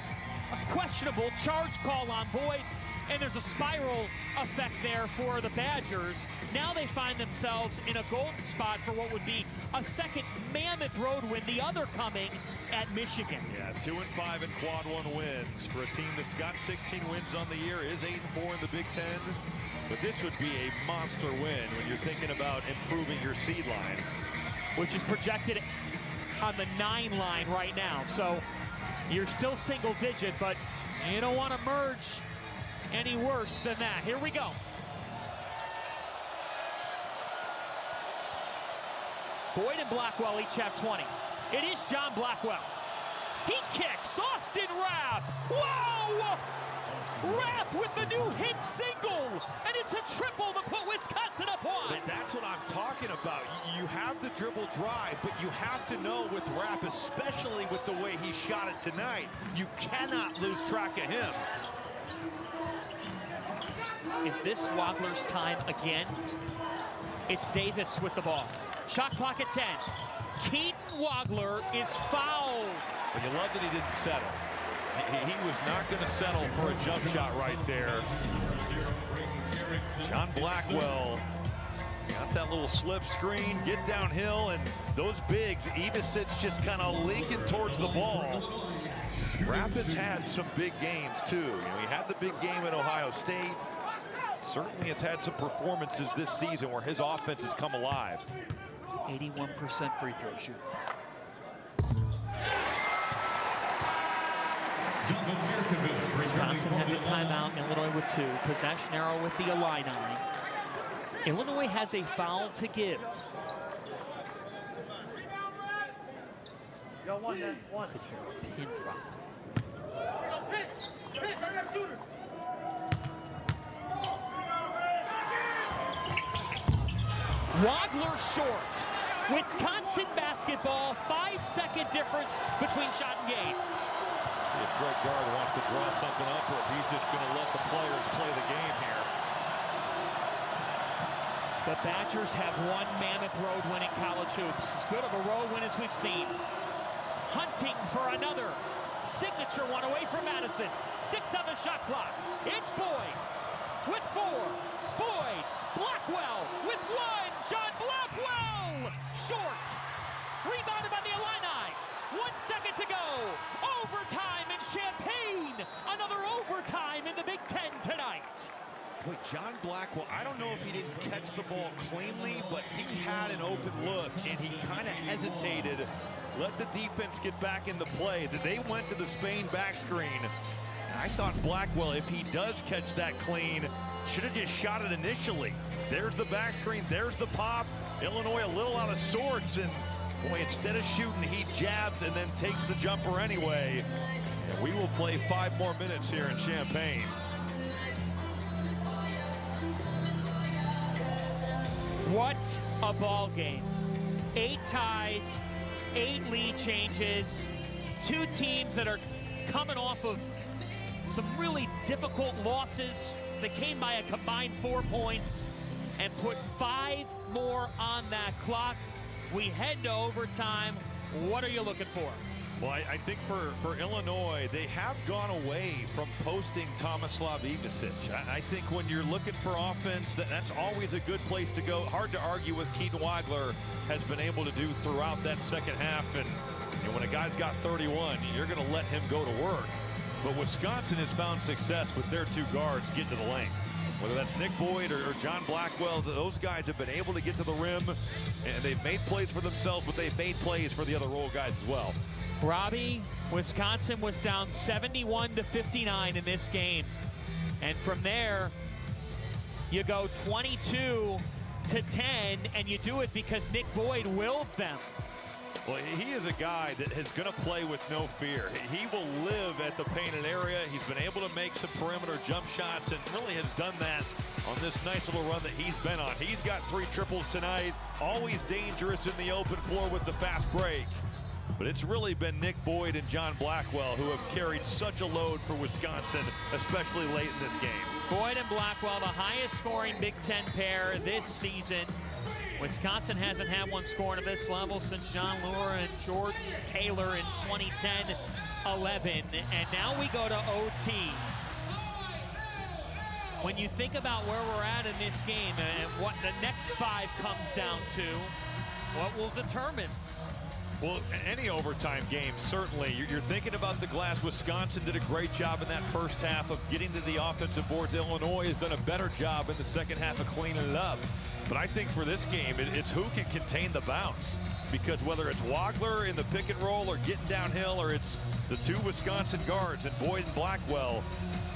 a questionable charge call on Boyd, and there's a spiral effect there for the Badgers. Now they find themselves in a golden spot for what would be a second mammoth road win, the other coming at Michigan. Yeah, 2 and 5 in quad 1 wins for a team that's got 16 wins on the year, is 8 and 4 in the Big Ten. But this would be a monster win when you're thinking about improving your seed line, which is projected on the 9 line right now. So you're still single digit, but you don't want to merge any worse than that. Here we go. Boyd and Blackwell each have 20. It is John Blackwell. He kicks. Austin Rapp. Whoa! Rapp with the new hit single, and it's a triple to put Wisconsin up 1. But that's what I'm talking about. You have the dribble drive, but you have to know with Rapp, especially with the way he shot it tonight, you cannot lose track of him. Is this Wagler's time again? It's Davis with the ball. Shot clock at 10. Keaton Wagler is fouled. But you love that he didn't settle. He was not going to settle for a jump shot right there. John Blackwell got that little slip screen, get downhill, and those bigs, Evasit's just kind of leaking towards the ball. Rapp has had some big games too. He had the big game at Ohio State. Certainly has had some performances this season where his offense has come alive. 81% free throw shooter. Wisconsin has a timeout, Illinois with 2. Possession arrow with the Illini. Illinois has a foul to give. Yo, one, man, one. Could hear a pin drop. Pitch, I got shooter. Wagler short. Wisconsin basketball, 5-second difference between shot and game. See if Greg Gard wants to draw something up or if he's just going to let the players play the game here. The Badgers have one mammoth road win in college hoops. As good of a road win as we've seen. Hunting for another signature one away from Madison. 6 on the shot clock. It's Boyd with 4. Boyd, Blackwell with 1. John Blackwell, short. Rebounded by the Illini. 1 second to go. Overtime in Champaign. Another overtime in the Big Ten tonight. Boy, John Blackwell, I don't know if he didn't catch the ball cleanly, but he had an open look, and he kind of hesitated. Let the defense get back into play. They went to the Spain back screen. I thought Blackwell, if he does catch that clean, should have just shot it initially. There's the back screen, there's the pop. Illinois a little out of sorts, and boy, instead of shooting, he jabs and then takes the jumper anyway. And we will play 5 more minutes here in Champaign. What a ball game. 8 ties, 8 lead changes, 2 teams that are coming off of some really difficult losses. They came by a combined 4 points and put 5 more on that clock. We head to overtime. What are you looking for? Well, I think for Illinois, they have gone away from posting Tomislav Ivicic. I think when you're looking for offense, that's always a good place to go. Hard to argue with Keaton Wagler has been able to do throughout that second half. And when a guy's got 31, you're going to let him go to work. But Wisconsin has found success with their 2 guards getting to the lane. Whether that's Nick Boyd or John Blackwell, those guys have been able to get to the rim, and they've made plays for themselves, but they've made plays for the other role guys as well. Robbie, Wisconsin was down 71-59 in this game. And from there, you go 22-10, and you do it because Nick Boyd willed them. Well, he is a guy that is going to play with no fear. He will live at the painted area. He's been able to make some perimeter jump shots and really has done that on this nice little run that he's been on. He's got 3 triples tonight, always dangerous in the open floor with the fast break. But it's really been Nick Boyd and John Blackwell who have carried such a load for Wisconsin, especially late in this game. Boyd and Blackwell, the highest scoring Big Ten pair this season. Wisconsin hasn't had one scoring at this level since John Lure and Jordan Taylor in 2010-11. And now we go to OT. When you think about where we're at in this game and what the next 5 comes down to, what will determine? Well, any overtime game, certainly. You're thinking about the glass. Wisconsin did a great job in that first half of getting to the offensive boards. Illinois has done a better job in the second half of cleaning it up. But I think for this game, it's who can contain the bounce. Because whether it's Wagler in the pick and roll or getting downhill, or it's the 2 Wisconsin guards and Boyd and Blackwell,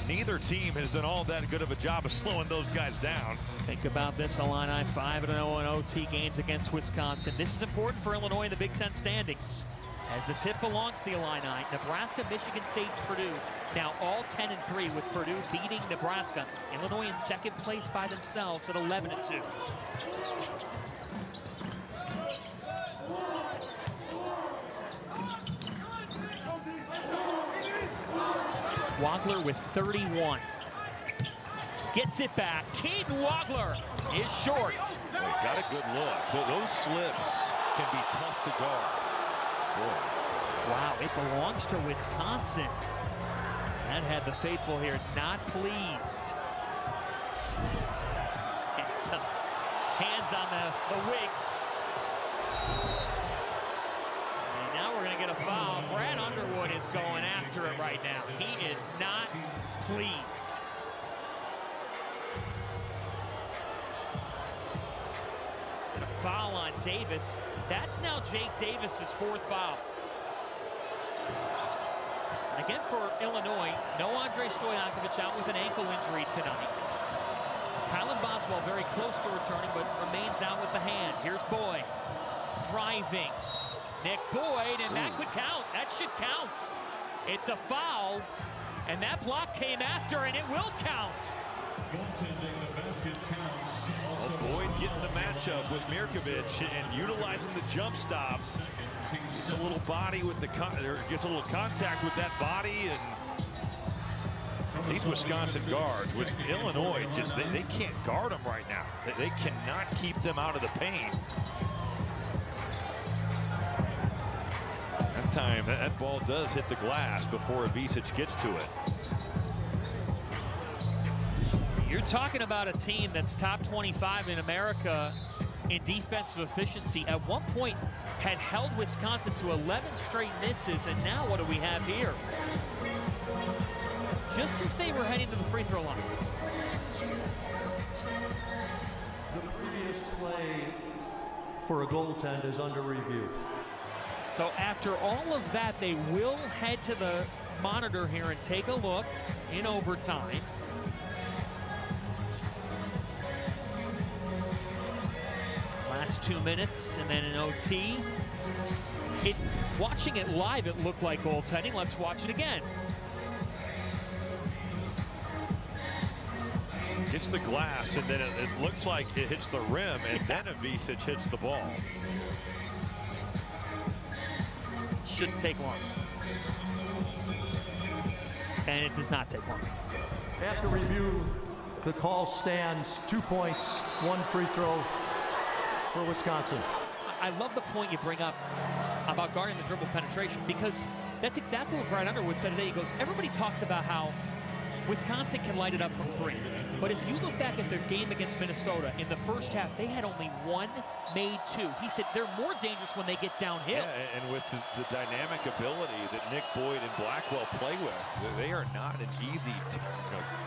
neither team has done all that good of a job of slowing those guys down. Think about this, Illini 5-0 in OT games against Wisconsin. This is important for Illinois in the Big Ten standings. As the tip belongs to the Illini, Nebraska, Michigan State, Purdue. Now all 10-3 with Purdue beating Nebraska. Illinois in second place by themselves at 11-2. Wagler with 31. Gets it back. Keaton Wagler is short. Got a good look. Those slips can be tough to guard. Boy. Wow, it belongs to Wisconsin. That had the faithful here not pleased. And some hands on the wigs. And now we're going to get a foul. Brad Underwood is going after it right now. He is not pleased. And a foul on Davis. That's now Jake Davis's 4th foul. Again for Illinois, no Andre Stojakovic out with an ankle injury tonight. Kylan Boswell very close to returning, but remains out with the hand. Here's Boyd driving. Nick Boyd, and that could count. That should count. It's a foul, and that block came after, and it will count. Well, Boyd getting the matchup with Mirkovic and utilizing the jump stop. Gets a little body with the gets a little contact with that body, and these Wisconsin guards, with Illinois, just they can't guard them right now. They cannot keep them out of the paint. That time, that ball does hit the glass before Ivicic gets to it. You're talking about a team that's top 25 in America in defensive efficiency. At one point had held Wisconsin to 11 straight misses, and now what do we have here? Just as they were heading to the free throw line. The previous play for a goaltend is under review. So after all of that, they will head to the monitor here and take a look in overtime. Last 2 minutes, and then an OT. Watching it live, it looked like goaltending. Let's watch it again. hits the glass, and then it looks like it hits the rim, and then Ivisic hits the ball. Shouldn't take long. And it does not take long. After review, the call stands. 2 points, 1 free throw for Wisconsin. I love the point you bring up about guarding the dribble penetration, because that's exactly what Brad Underwood said today. He goes, everybody talks about how Wisconsin can light it up from 3. But if you look back at their game against Minnesota, in the first half, they had only 1 made 2. He said they're more dangerous when they get downhill. Yeah, and with the dynamic ability that Nick Boyd and Blackwell play with, they are not an easy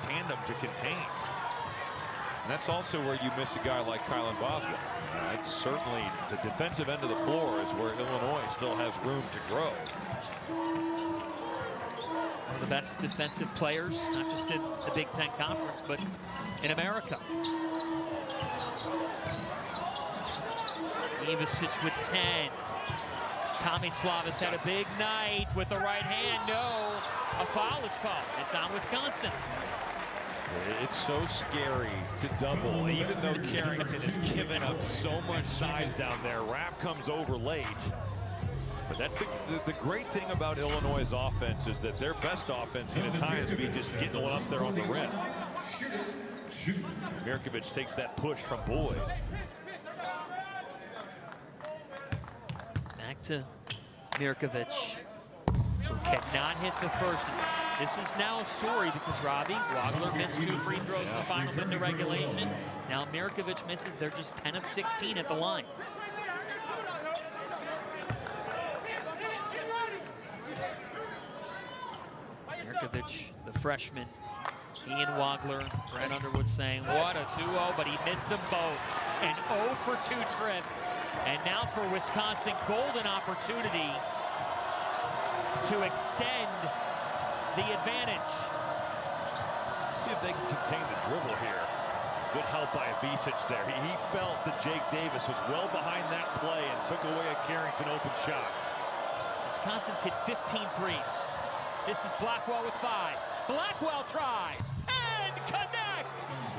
tandem to contain. And that's also where you miss a guy like Kylan Boswell. It's certainly the defensive end of the floor is where Illinois still has room to grow. One of the best defensive players, not just in the Big Ten Conference, but in America. Ivisic with 10. Tommy Slavis had a big night with the right hand. No, a foul is called. It's on Wisconsin. It's so scary to double, even though Carrington has given up so much size down there. Rapp comes over late. But that's the great thing about Illinois' offense is that their best offense can at times be just getting one up there on the rim. Mirkovic takes that push from Boyd. Back to Mirkovic, who cannot hit the first. This is now a story because Robbie Wagler missed 2 free throws in the final minute of regulation. Now Mirkovic misses. They're just 10 of 16 at the line. Mirkovic, the freshman, Ian Wagler, Brad Underwood saying, what a duo, but he missed them both. An 0 for 2 trip. And now for Wisconsin, golden opportunity to extend the advantage. See if they can contain the dribble here. Good help by Ivisic there. He felt that Jake Davis was well behind that play and took away a Carrington open shot. Wisconsin's hit 15 threes. This is Blackwell with 5. Blackwell tries and connects.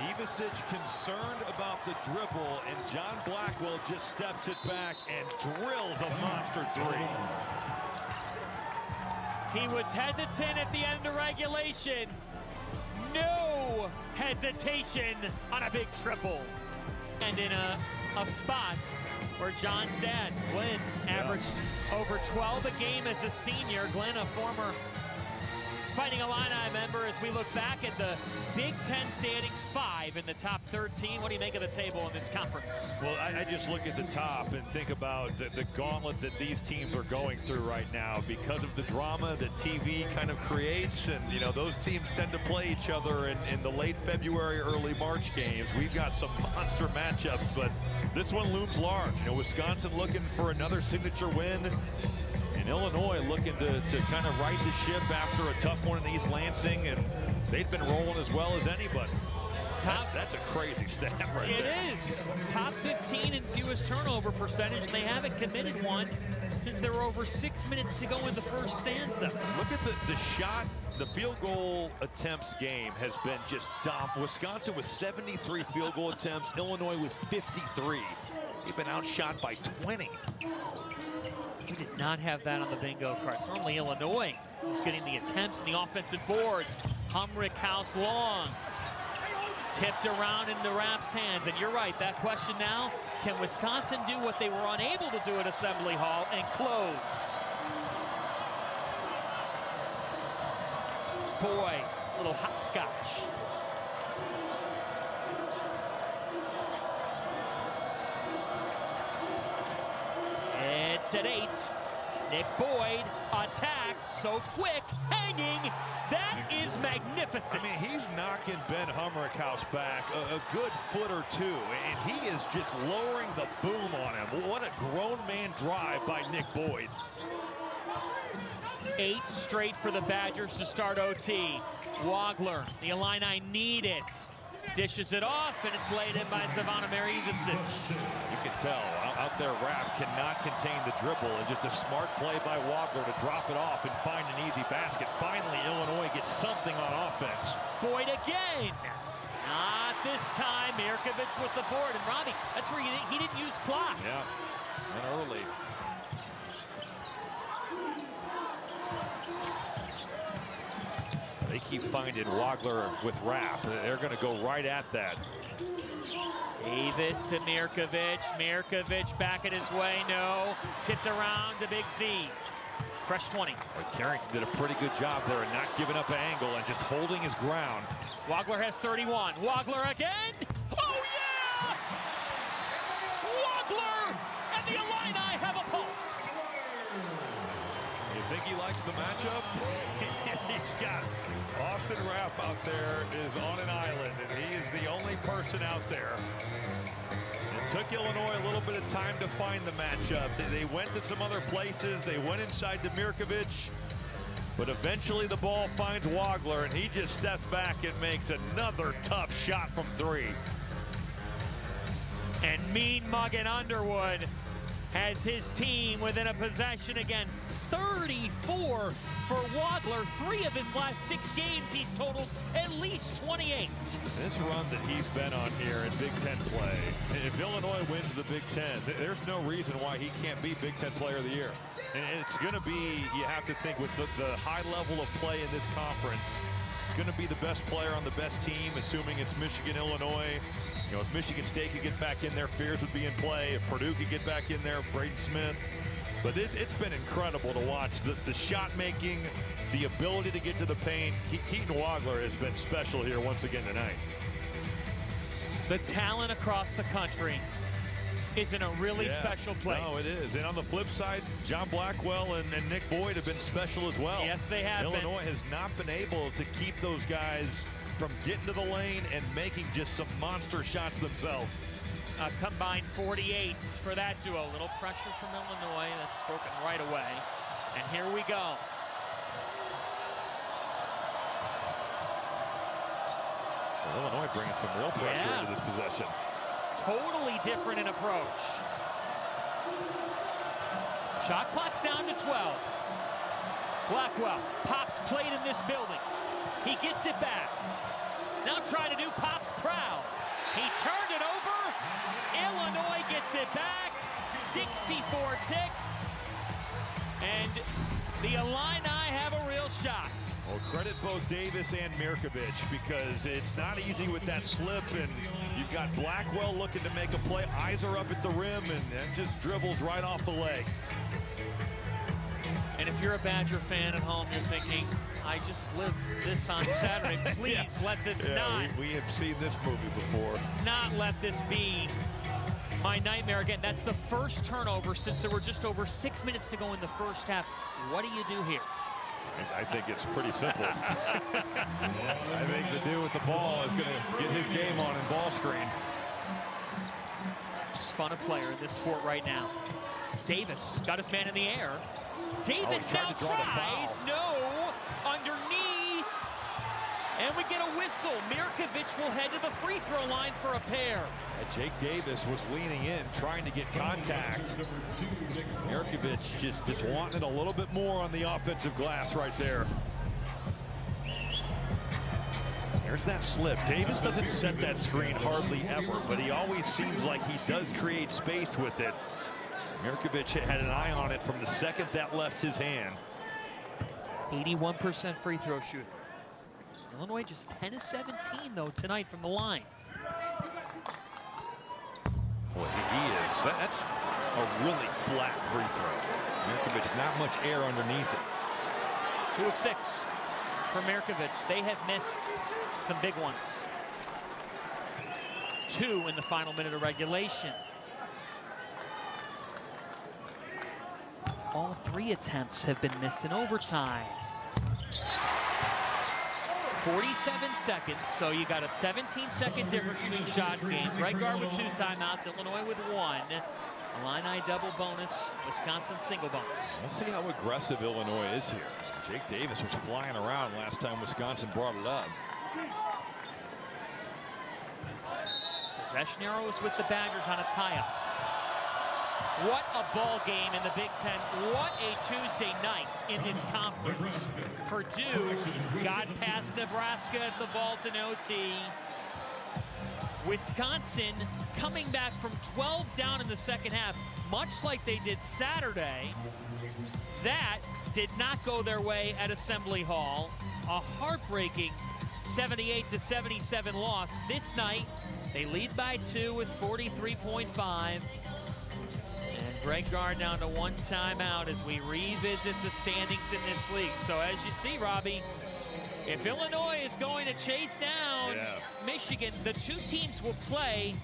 Ivisic concerned about the dribble, and John Blackwell just steps it back and drills a monster 3. He was hesitant at the end of regulation. No hesitation on a big triple. And in a spot where John's dad, Glenn, averaged over 12 a game as a senior. Glenn, a former Fighting Illini member, as we look back at the Big Ten standings, 5 in the top 13. What do you make of the table in this conference? Well, I just look at the top and think about the gauntlet that these teams are going through right now because of the drama that TV kind of creates. And, you know, those teams tend to play each other in the late February, early March games. We've got some monster matchups, but this one looms large. You know, Wisconsin looking for another signature win. And Illinois looking to kind of right the ship after a tough one in East Lansing, and they've been rolling as well as anybody. That's a crazy stat right there. It is. Top 15 in fewest turnover percentage. They haven't committed one since there were over 6 minutes to go in the first stanza. Look at the shot, the field goal attempts game has been just dumb. Wisconsin with 73 field goal attempts, Illinois with 53. They've been outshot by 20. We did not have that on the bingo cards. Normally Illinois is getting the attempts and the offensive boards. Humrick house long. Tipped around into Rapp's hands. And you're right, that question now, can Wisconsin do what they were unable to do at Assembly Hall and close? Boy, little hopscotch. It's at 8. Nick Boyd attacks so quick, hanging. That is magnificent. I mean, he's knocking Ben Humrick house back a good foot or two, and he is just lowering the boom on him. What a grown man drive by Nick Boyd. 8 straight for the Badgers to start OT. Wagler, the Illini need it. Dishes it off, and it's laid in by Savannah Mary-Evison. You can tell out there, Rapp cannot contain the dribble, and just a smart play by Wagler to drop it off and find an easy basket. Finally, Illinois gets something on offense. Boyd again. Not this time. Mirkovic with the board, and Robbie, that's where he didn't use clock. Yeah, and early. They keep finding Wagler with Rapp. They're going to go right at that. Davis to Mirkovic. Mirkovic back at his way. No. Tipped around to Big Z. Fresh 20. Carrington did a pretty good job there and not giving up an angle and just holding his ground. Wagler has 31. Wagler again. Oh, yeah! Wagler and the Illini have a pulse. You think he likes the matchup? He's got Austin Rapp out there is on an island, and he is the only person out there. It took Illinois a little bit of time to find the matchup. They went to some other places. They went inside to Mirkovic, but eventually the ball finds Wagler, and he just steps back and makes another tough shot from three. And Mean Muggin Underwood has his team within a possession again. 34 for Wagler. 3 of his last 6 games, he's totaled at least 28. This run that he's been on here in Big Ten play, if Illinois wins the Big Ten, there's no reason why he can't be Big Ten Player of the Year. And it's going to be, you have to think, with the high level of play in this conference, it's going to be the best player on the best team, assuming it's Michigan, Illinois. You know, if Michigan State could get back in there, Fears would be in play. If Purdue could get back in there, Braden Smith. But it's been incredible to watch the shot making, the ability to get to the paint. Keaton Wagler has been special here once again tonight. The talent across the country is in a really special place. No, it is. And on the flip side, John Blackwell and Nick Boyd have been special as well. Yes, they have. Illinois has not been able to keep those guys from getting to the lane and making just some monster shots themselves. A combined 48 for that duo. A little pressure from Illinois. That's broken right away. And here we go. Well, Illinois bringing some real pressure into this possession. Totally different in approach. Shot clock's down to 12. Blackwell, Pop's played in this building. He gets it back. Now trying to do Pop's proud. He turned it over. Illinois gets it back. 64 ticks. And the Illini have a real shot. Well, credit both Davis and Mirkovic, because it's not easy with that slip, and you've got Blackwell looking to make a play. Eyes are up at the rim, and just dribbles right off the leg. And if you're a Badger fan at home, you're thinking, I just lived this on Saturday. Please let this we have seen this movie before. Not let this be my nightmare again. That's the first turnover since there were just over 6 minutes to go in the first half. What do you do here? I think it's pretty simple. I think the dude with the ball is going to get his game on in ball screen. It's fun a player in this sport right now. Davis got his man in the air. Davis now tries. No. Underneath. And we get a whistle. Mirkovic will head to the free throw line for a pair. Jake Davis was leaning in, trying to get contact. Mirkovic just wanting it a little bit more on the offensive glass right there. There's that slip. Davis doesn't set that screen hardly ever, but he always seems like he does create space with it. Mirkovic had an eye on it from the second that left his hand. 81% free throw shooter. Illinois just 10 of 17 though tonight from the line. Boy, he is. That's a really flat free throw. Mirkovic, not much air underneath it. 2 of 6 for Mirkovic. They have missed some big ones. 2 in the final minute of regulation. All 3 attempts have been missed in overtime. 47 seconds, so you got a 17-second difference between shot game. Right guard with 2 timeouts, Illinois with 1. Illini double bonus, Wisconsin single bonus. We'll see how aggressive Illinois is here. Jake Davis was flying around last time Wisconsin brought it up. Possession arrows with the Badgers on a tie-up. What a ball game in the Big Ten. What a Tuesday night in this conference. Purdue got past Nebraska at the Bolton OT. Wisconsin coming back from 12 down in the second half, much like they did Saturday. That did not go their way at Assembly Hall. A heartbreaking 78-77 loss. This night, they lead by 2 with 43.5. And Greg Gard down to 1 timeout as we revisit the standings in this league. So as you see, Robbie, if Illinois is going to chase down Michigan, the 2 teams will play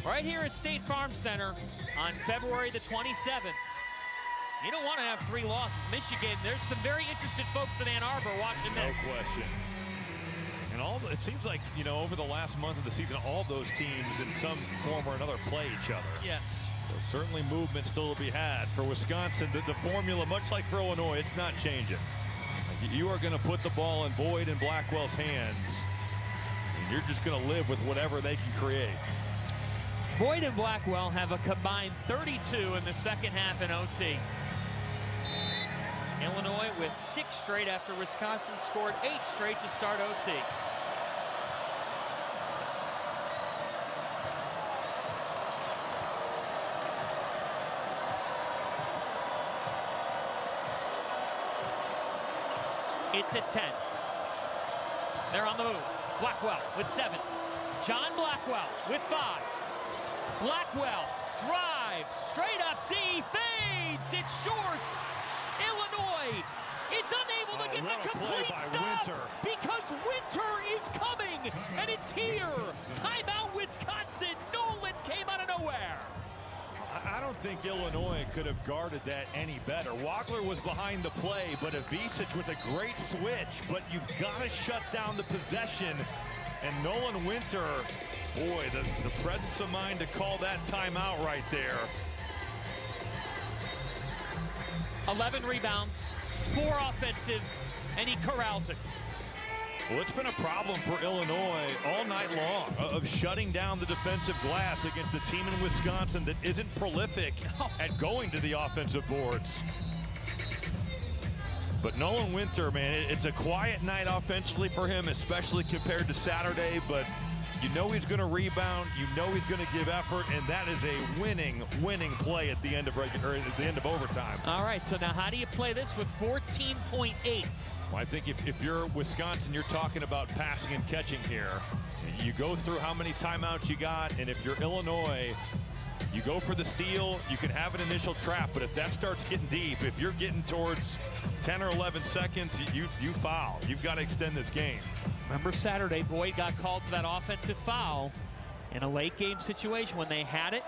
right here at State Farm Center on February the 27th. You don't want to have 3 losses. Michigan, there's some very interested folks in Ann Arbor watching this. No question. And it seems like, you know, over the last month of the season, all those teams in some form or another play each other. Yes. So certainly movement still to be had. For Wisconsin, the formula, much like for Illinois, it's not changing. You are going to put the ball in Boyd and Blackwell's hands, and you're just going to live with whatever they can create. Boyd and Blackwell have a combined 32 in the second half in OT. Illinois with 6 straight after Wisconsin scored 8 straight to start OT. It's at 10. They're on the move. Blackwell with 7. John Blackwell with 5. Blackwell drives straight up D, fades. It's short. Illinois is unable to get the complete stop because Winter is coming, and it's here. Timeout, Wisconsin. Nolan came out of nowhere. I don't think Illinois could have guarded that any better. Wagler was behind the play, but Avicic with a great switch. But you've got to shut down the possession. And Nolan Winter, boy, the presence of mind to call that timeout right there. 11 rebounds, 4 offensive, and he corrals it. Well, it's been a problem for Illinois all night long of shutting down the defensive glass against a team in Wisconsin that isn't prolific at going to the offensive boards. But Nolan Winter, man, it's a quiet night offensively for him, especially compared to Saturday, but you know he's going to rebound, you know he's going to give effort, and that is a winning play at the end of overtime. All right, so now how do you play this with 14.8? Well, I think if you're Wisconsin, you're talking about passing and catching here. You go through how many timeouts you got, and if you're Illinois, you go for the steal, you can have an initial trap, but if that starts getting deep, if you're getting towards 10 or 11 seconds, you foul. You've got to extend this game. Remember Saturday, Boyd got called for that offensive foul in a late game situation when they had it.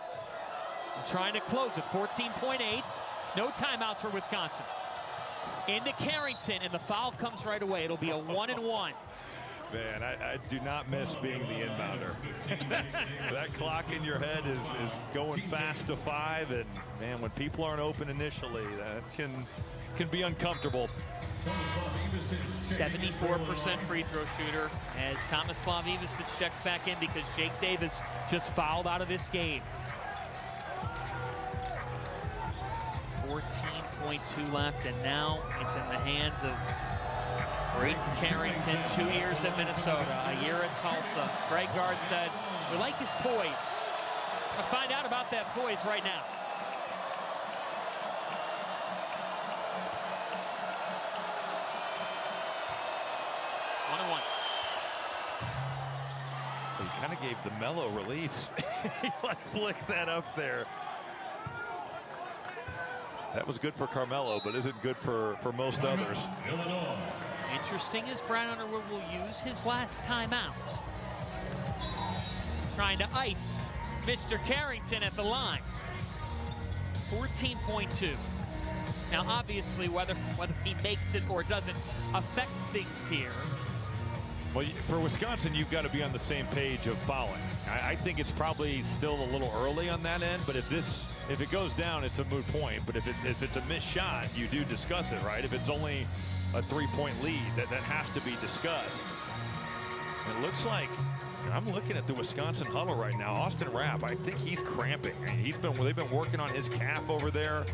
And trying to close at 14.8. No timeouts for Wisconsin. Into Carrington, and the foul comes right away. It'll be a 1-and-1. Man, I do not miss being the inbounder. That clock in your head is going fast to 5, and man, when people aren't open initially, that can be uncomfortable. 74% free throw shooter as Tomislav Ivicic checks back in because Jake Davis just fouled out of this game. 14.2 left, and now it's in the hands of Braden Carrington, 2 years at Minnesota, a year at Tulsa. Greg Gard said, we like his poise. We'll find out about that poise right now. He kind of gave the mellow release. He like flicked that up there. That was good for Carmelo, but isn't good for most others. Interesting as Brad Underwood will use his last timeout. Trying to ice Mr. Carrington at the line. 14.2. Now, obviously, whether he makes it or doesn't affects things here. Well, for Wisconsin, you've got to be on the same page of fouling. I think it's probably still a little early on that end, but if it goes down, it's a moot point. But if it's a missed shot, you do discuss it, right? If it's only a 3-point lead, that has to be discussed. It looks like I'm looking at the Wisconsin huddle right now. Austin Rapp, I think he's cramping. They've been working on his calf over there.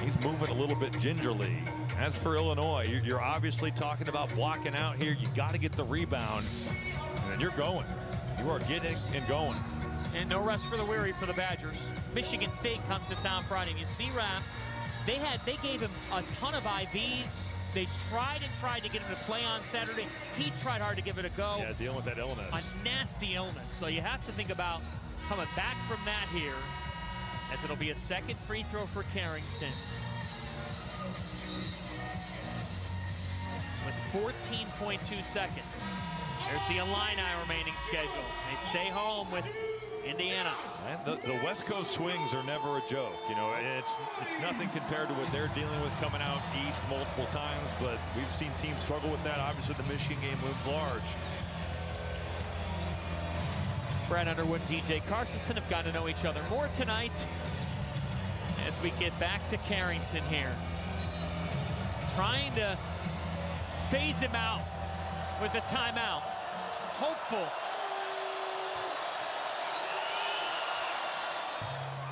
He's moving a little bit gingerly. As for Illinois, you're obviously talking about blocking out here. You got to get the rebound, and you're going. You are getting and going. And no rest for the weary for the Badgers. Michigan State comes to town Friday. You see Rapp, they gave him a ton of IVs. They tried to get him to play on Saturday. He tried hard to give it a go. Yeah, dealing with that illness. A nasty illness. So you have to think about coming back from that here, as it'll be a second free throw for Carrington. With 14.2 seconds. There's the Illini remaining schedule. They stay home with Indiana. The West Coast swings are never a joke. You know, it's nothing compared to what they're dealing with coming out east multiple times, but we've seen teams struggle with that. Obviously, the Michigan game looms large. Brad Underwood and DJ Carstensen have gotten to know each other more tonight as we get back to Carrington here. Trying to phase him out with the timeout. Hopeful.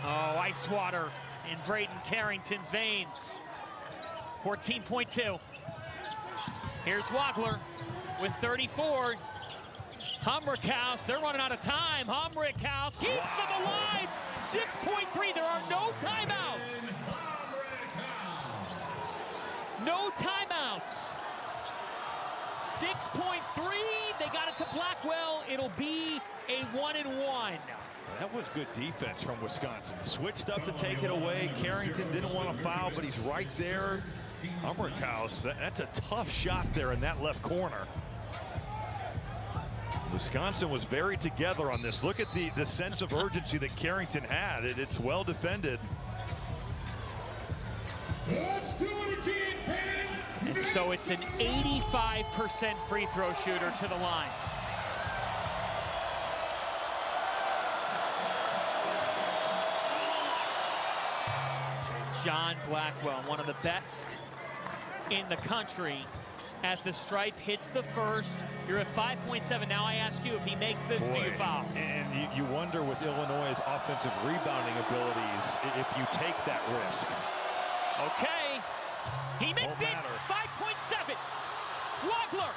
Oh, ice water in Braden Carrington's veins. 14.2. Here's Wagler with 34. Humrickhouse, they're running out of time. Humrickhouse keeps them alive. 6.3, there are no timeouts. No timeouts. 6.3, they got it to Blackwell. It'll be a 1-and-1. That was good defense from Wisconsin. Switched up to take it away. Carrington didn't want to foul, but he's right there. Humrickhouse, that's a tough shot there in that left corner. Wisconsin was very together on this. Look at the sense of urgency that Carrington had. It's well defended. Let's do it again, fans. And so it's an 85% free throw shooter to the line. John Blackwell, one of the best in the country. As the stripe hits the first, you're at 5.7. Now I ask you, if he makes this, do you foul? And you wonder with Illinois' offensive rebounding abilities if you take that risk. Okay, he missed it. 5.7. Wagler,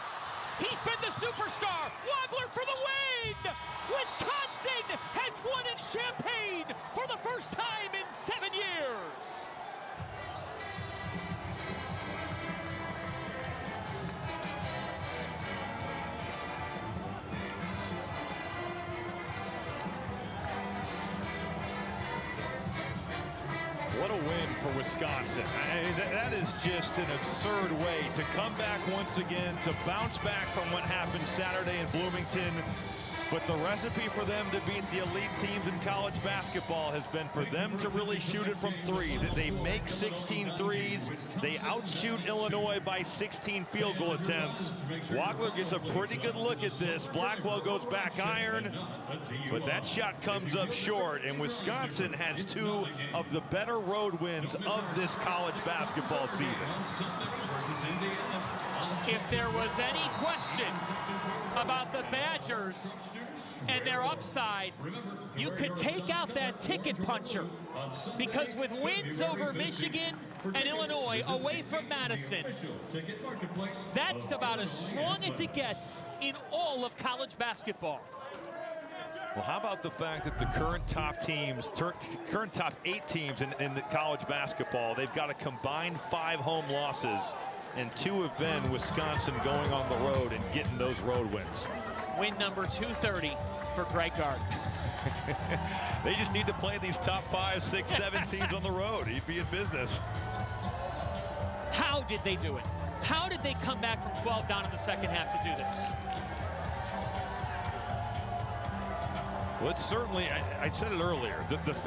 he's been the superstar. Wagler for the win. Wisconsin has won in Champaign for the first time in 7 years. What a win for Wisconsin. That is just an absurd way to come back once again, to bounce back from what happened Saturday in Bloomington. But the recipe for them to beat the elite teams in college basketball has been for them to really shoot it from three. They make 16 threes. They outshoot Illinois by 16 field goal attempts. Wagler gets a pretty good look at this. Blackwell goes back iron, but that shot comes up short. And Wisconsin has two of the better road wins of this college basketball season. If there was any question about the Badgers and their upside, you could take out that ticket puncher, because with wins over Michigan and Illinois away from Madison, that's about as strong as it gets in all of college basketball. Well, how about the fact that the current top 8 teams in the college basketball, they've got a combined 5 home losses, and 2 have been Wisconsin going on the road and getting those road wins. Win number 230 for Greg Gard. They just need to play these top 5, 6, 7 teams on the road. He'd be in business. How did they do it? How did they come back from 12 down in the second half to do this? Well, it's certainly, I said it earlier, the fact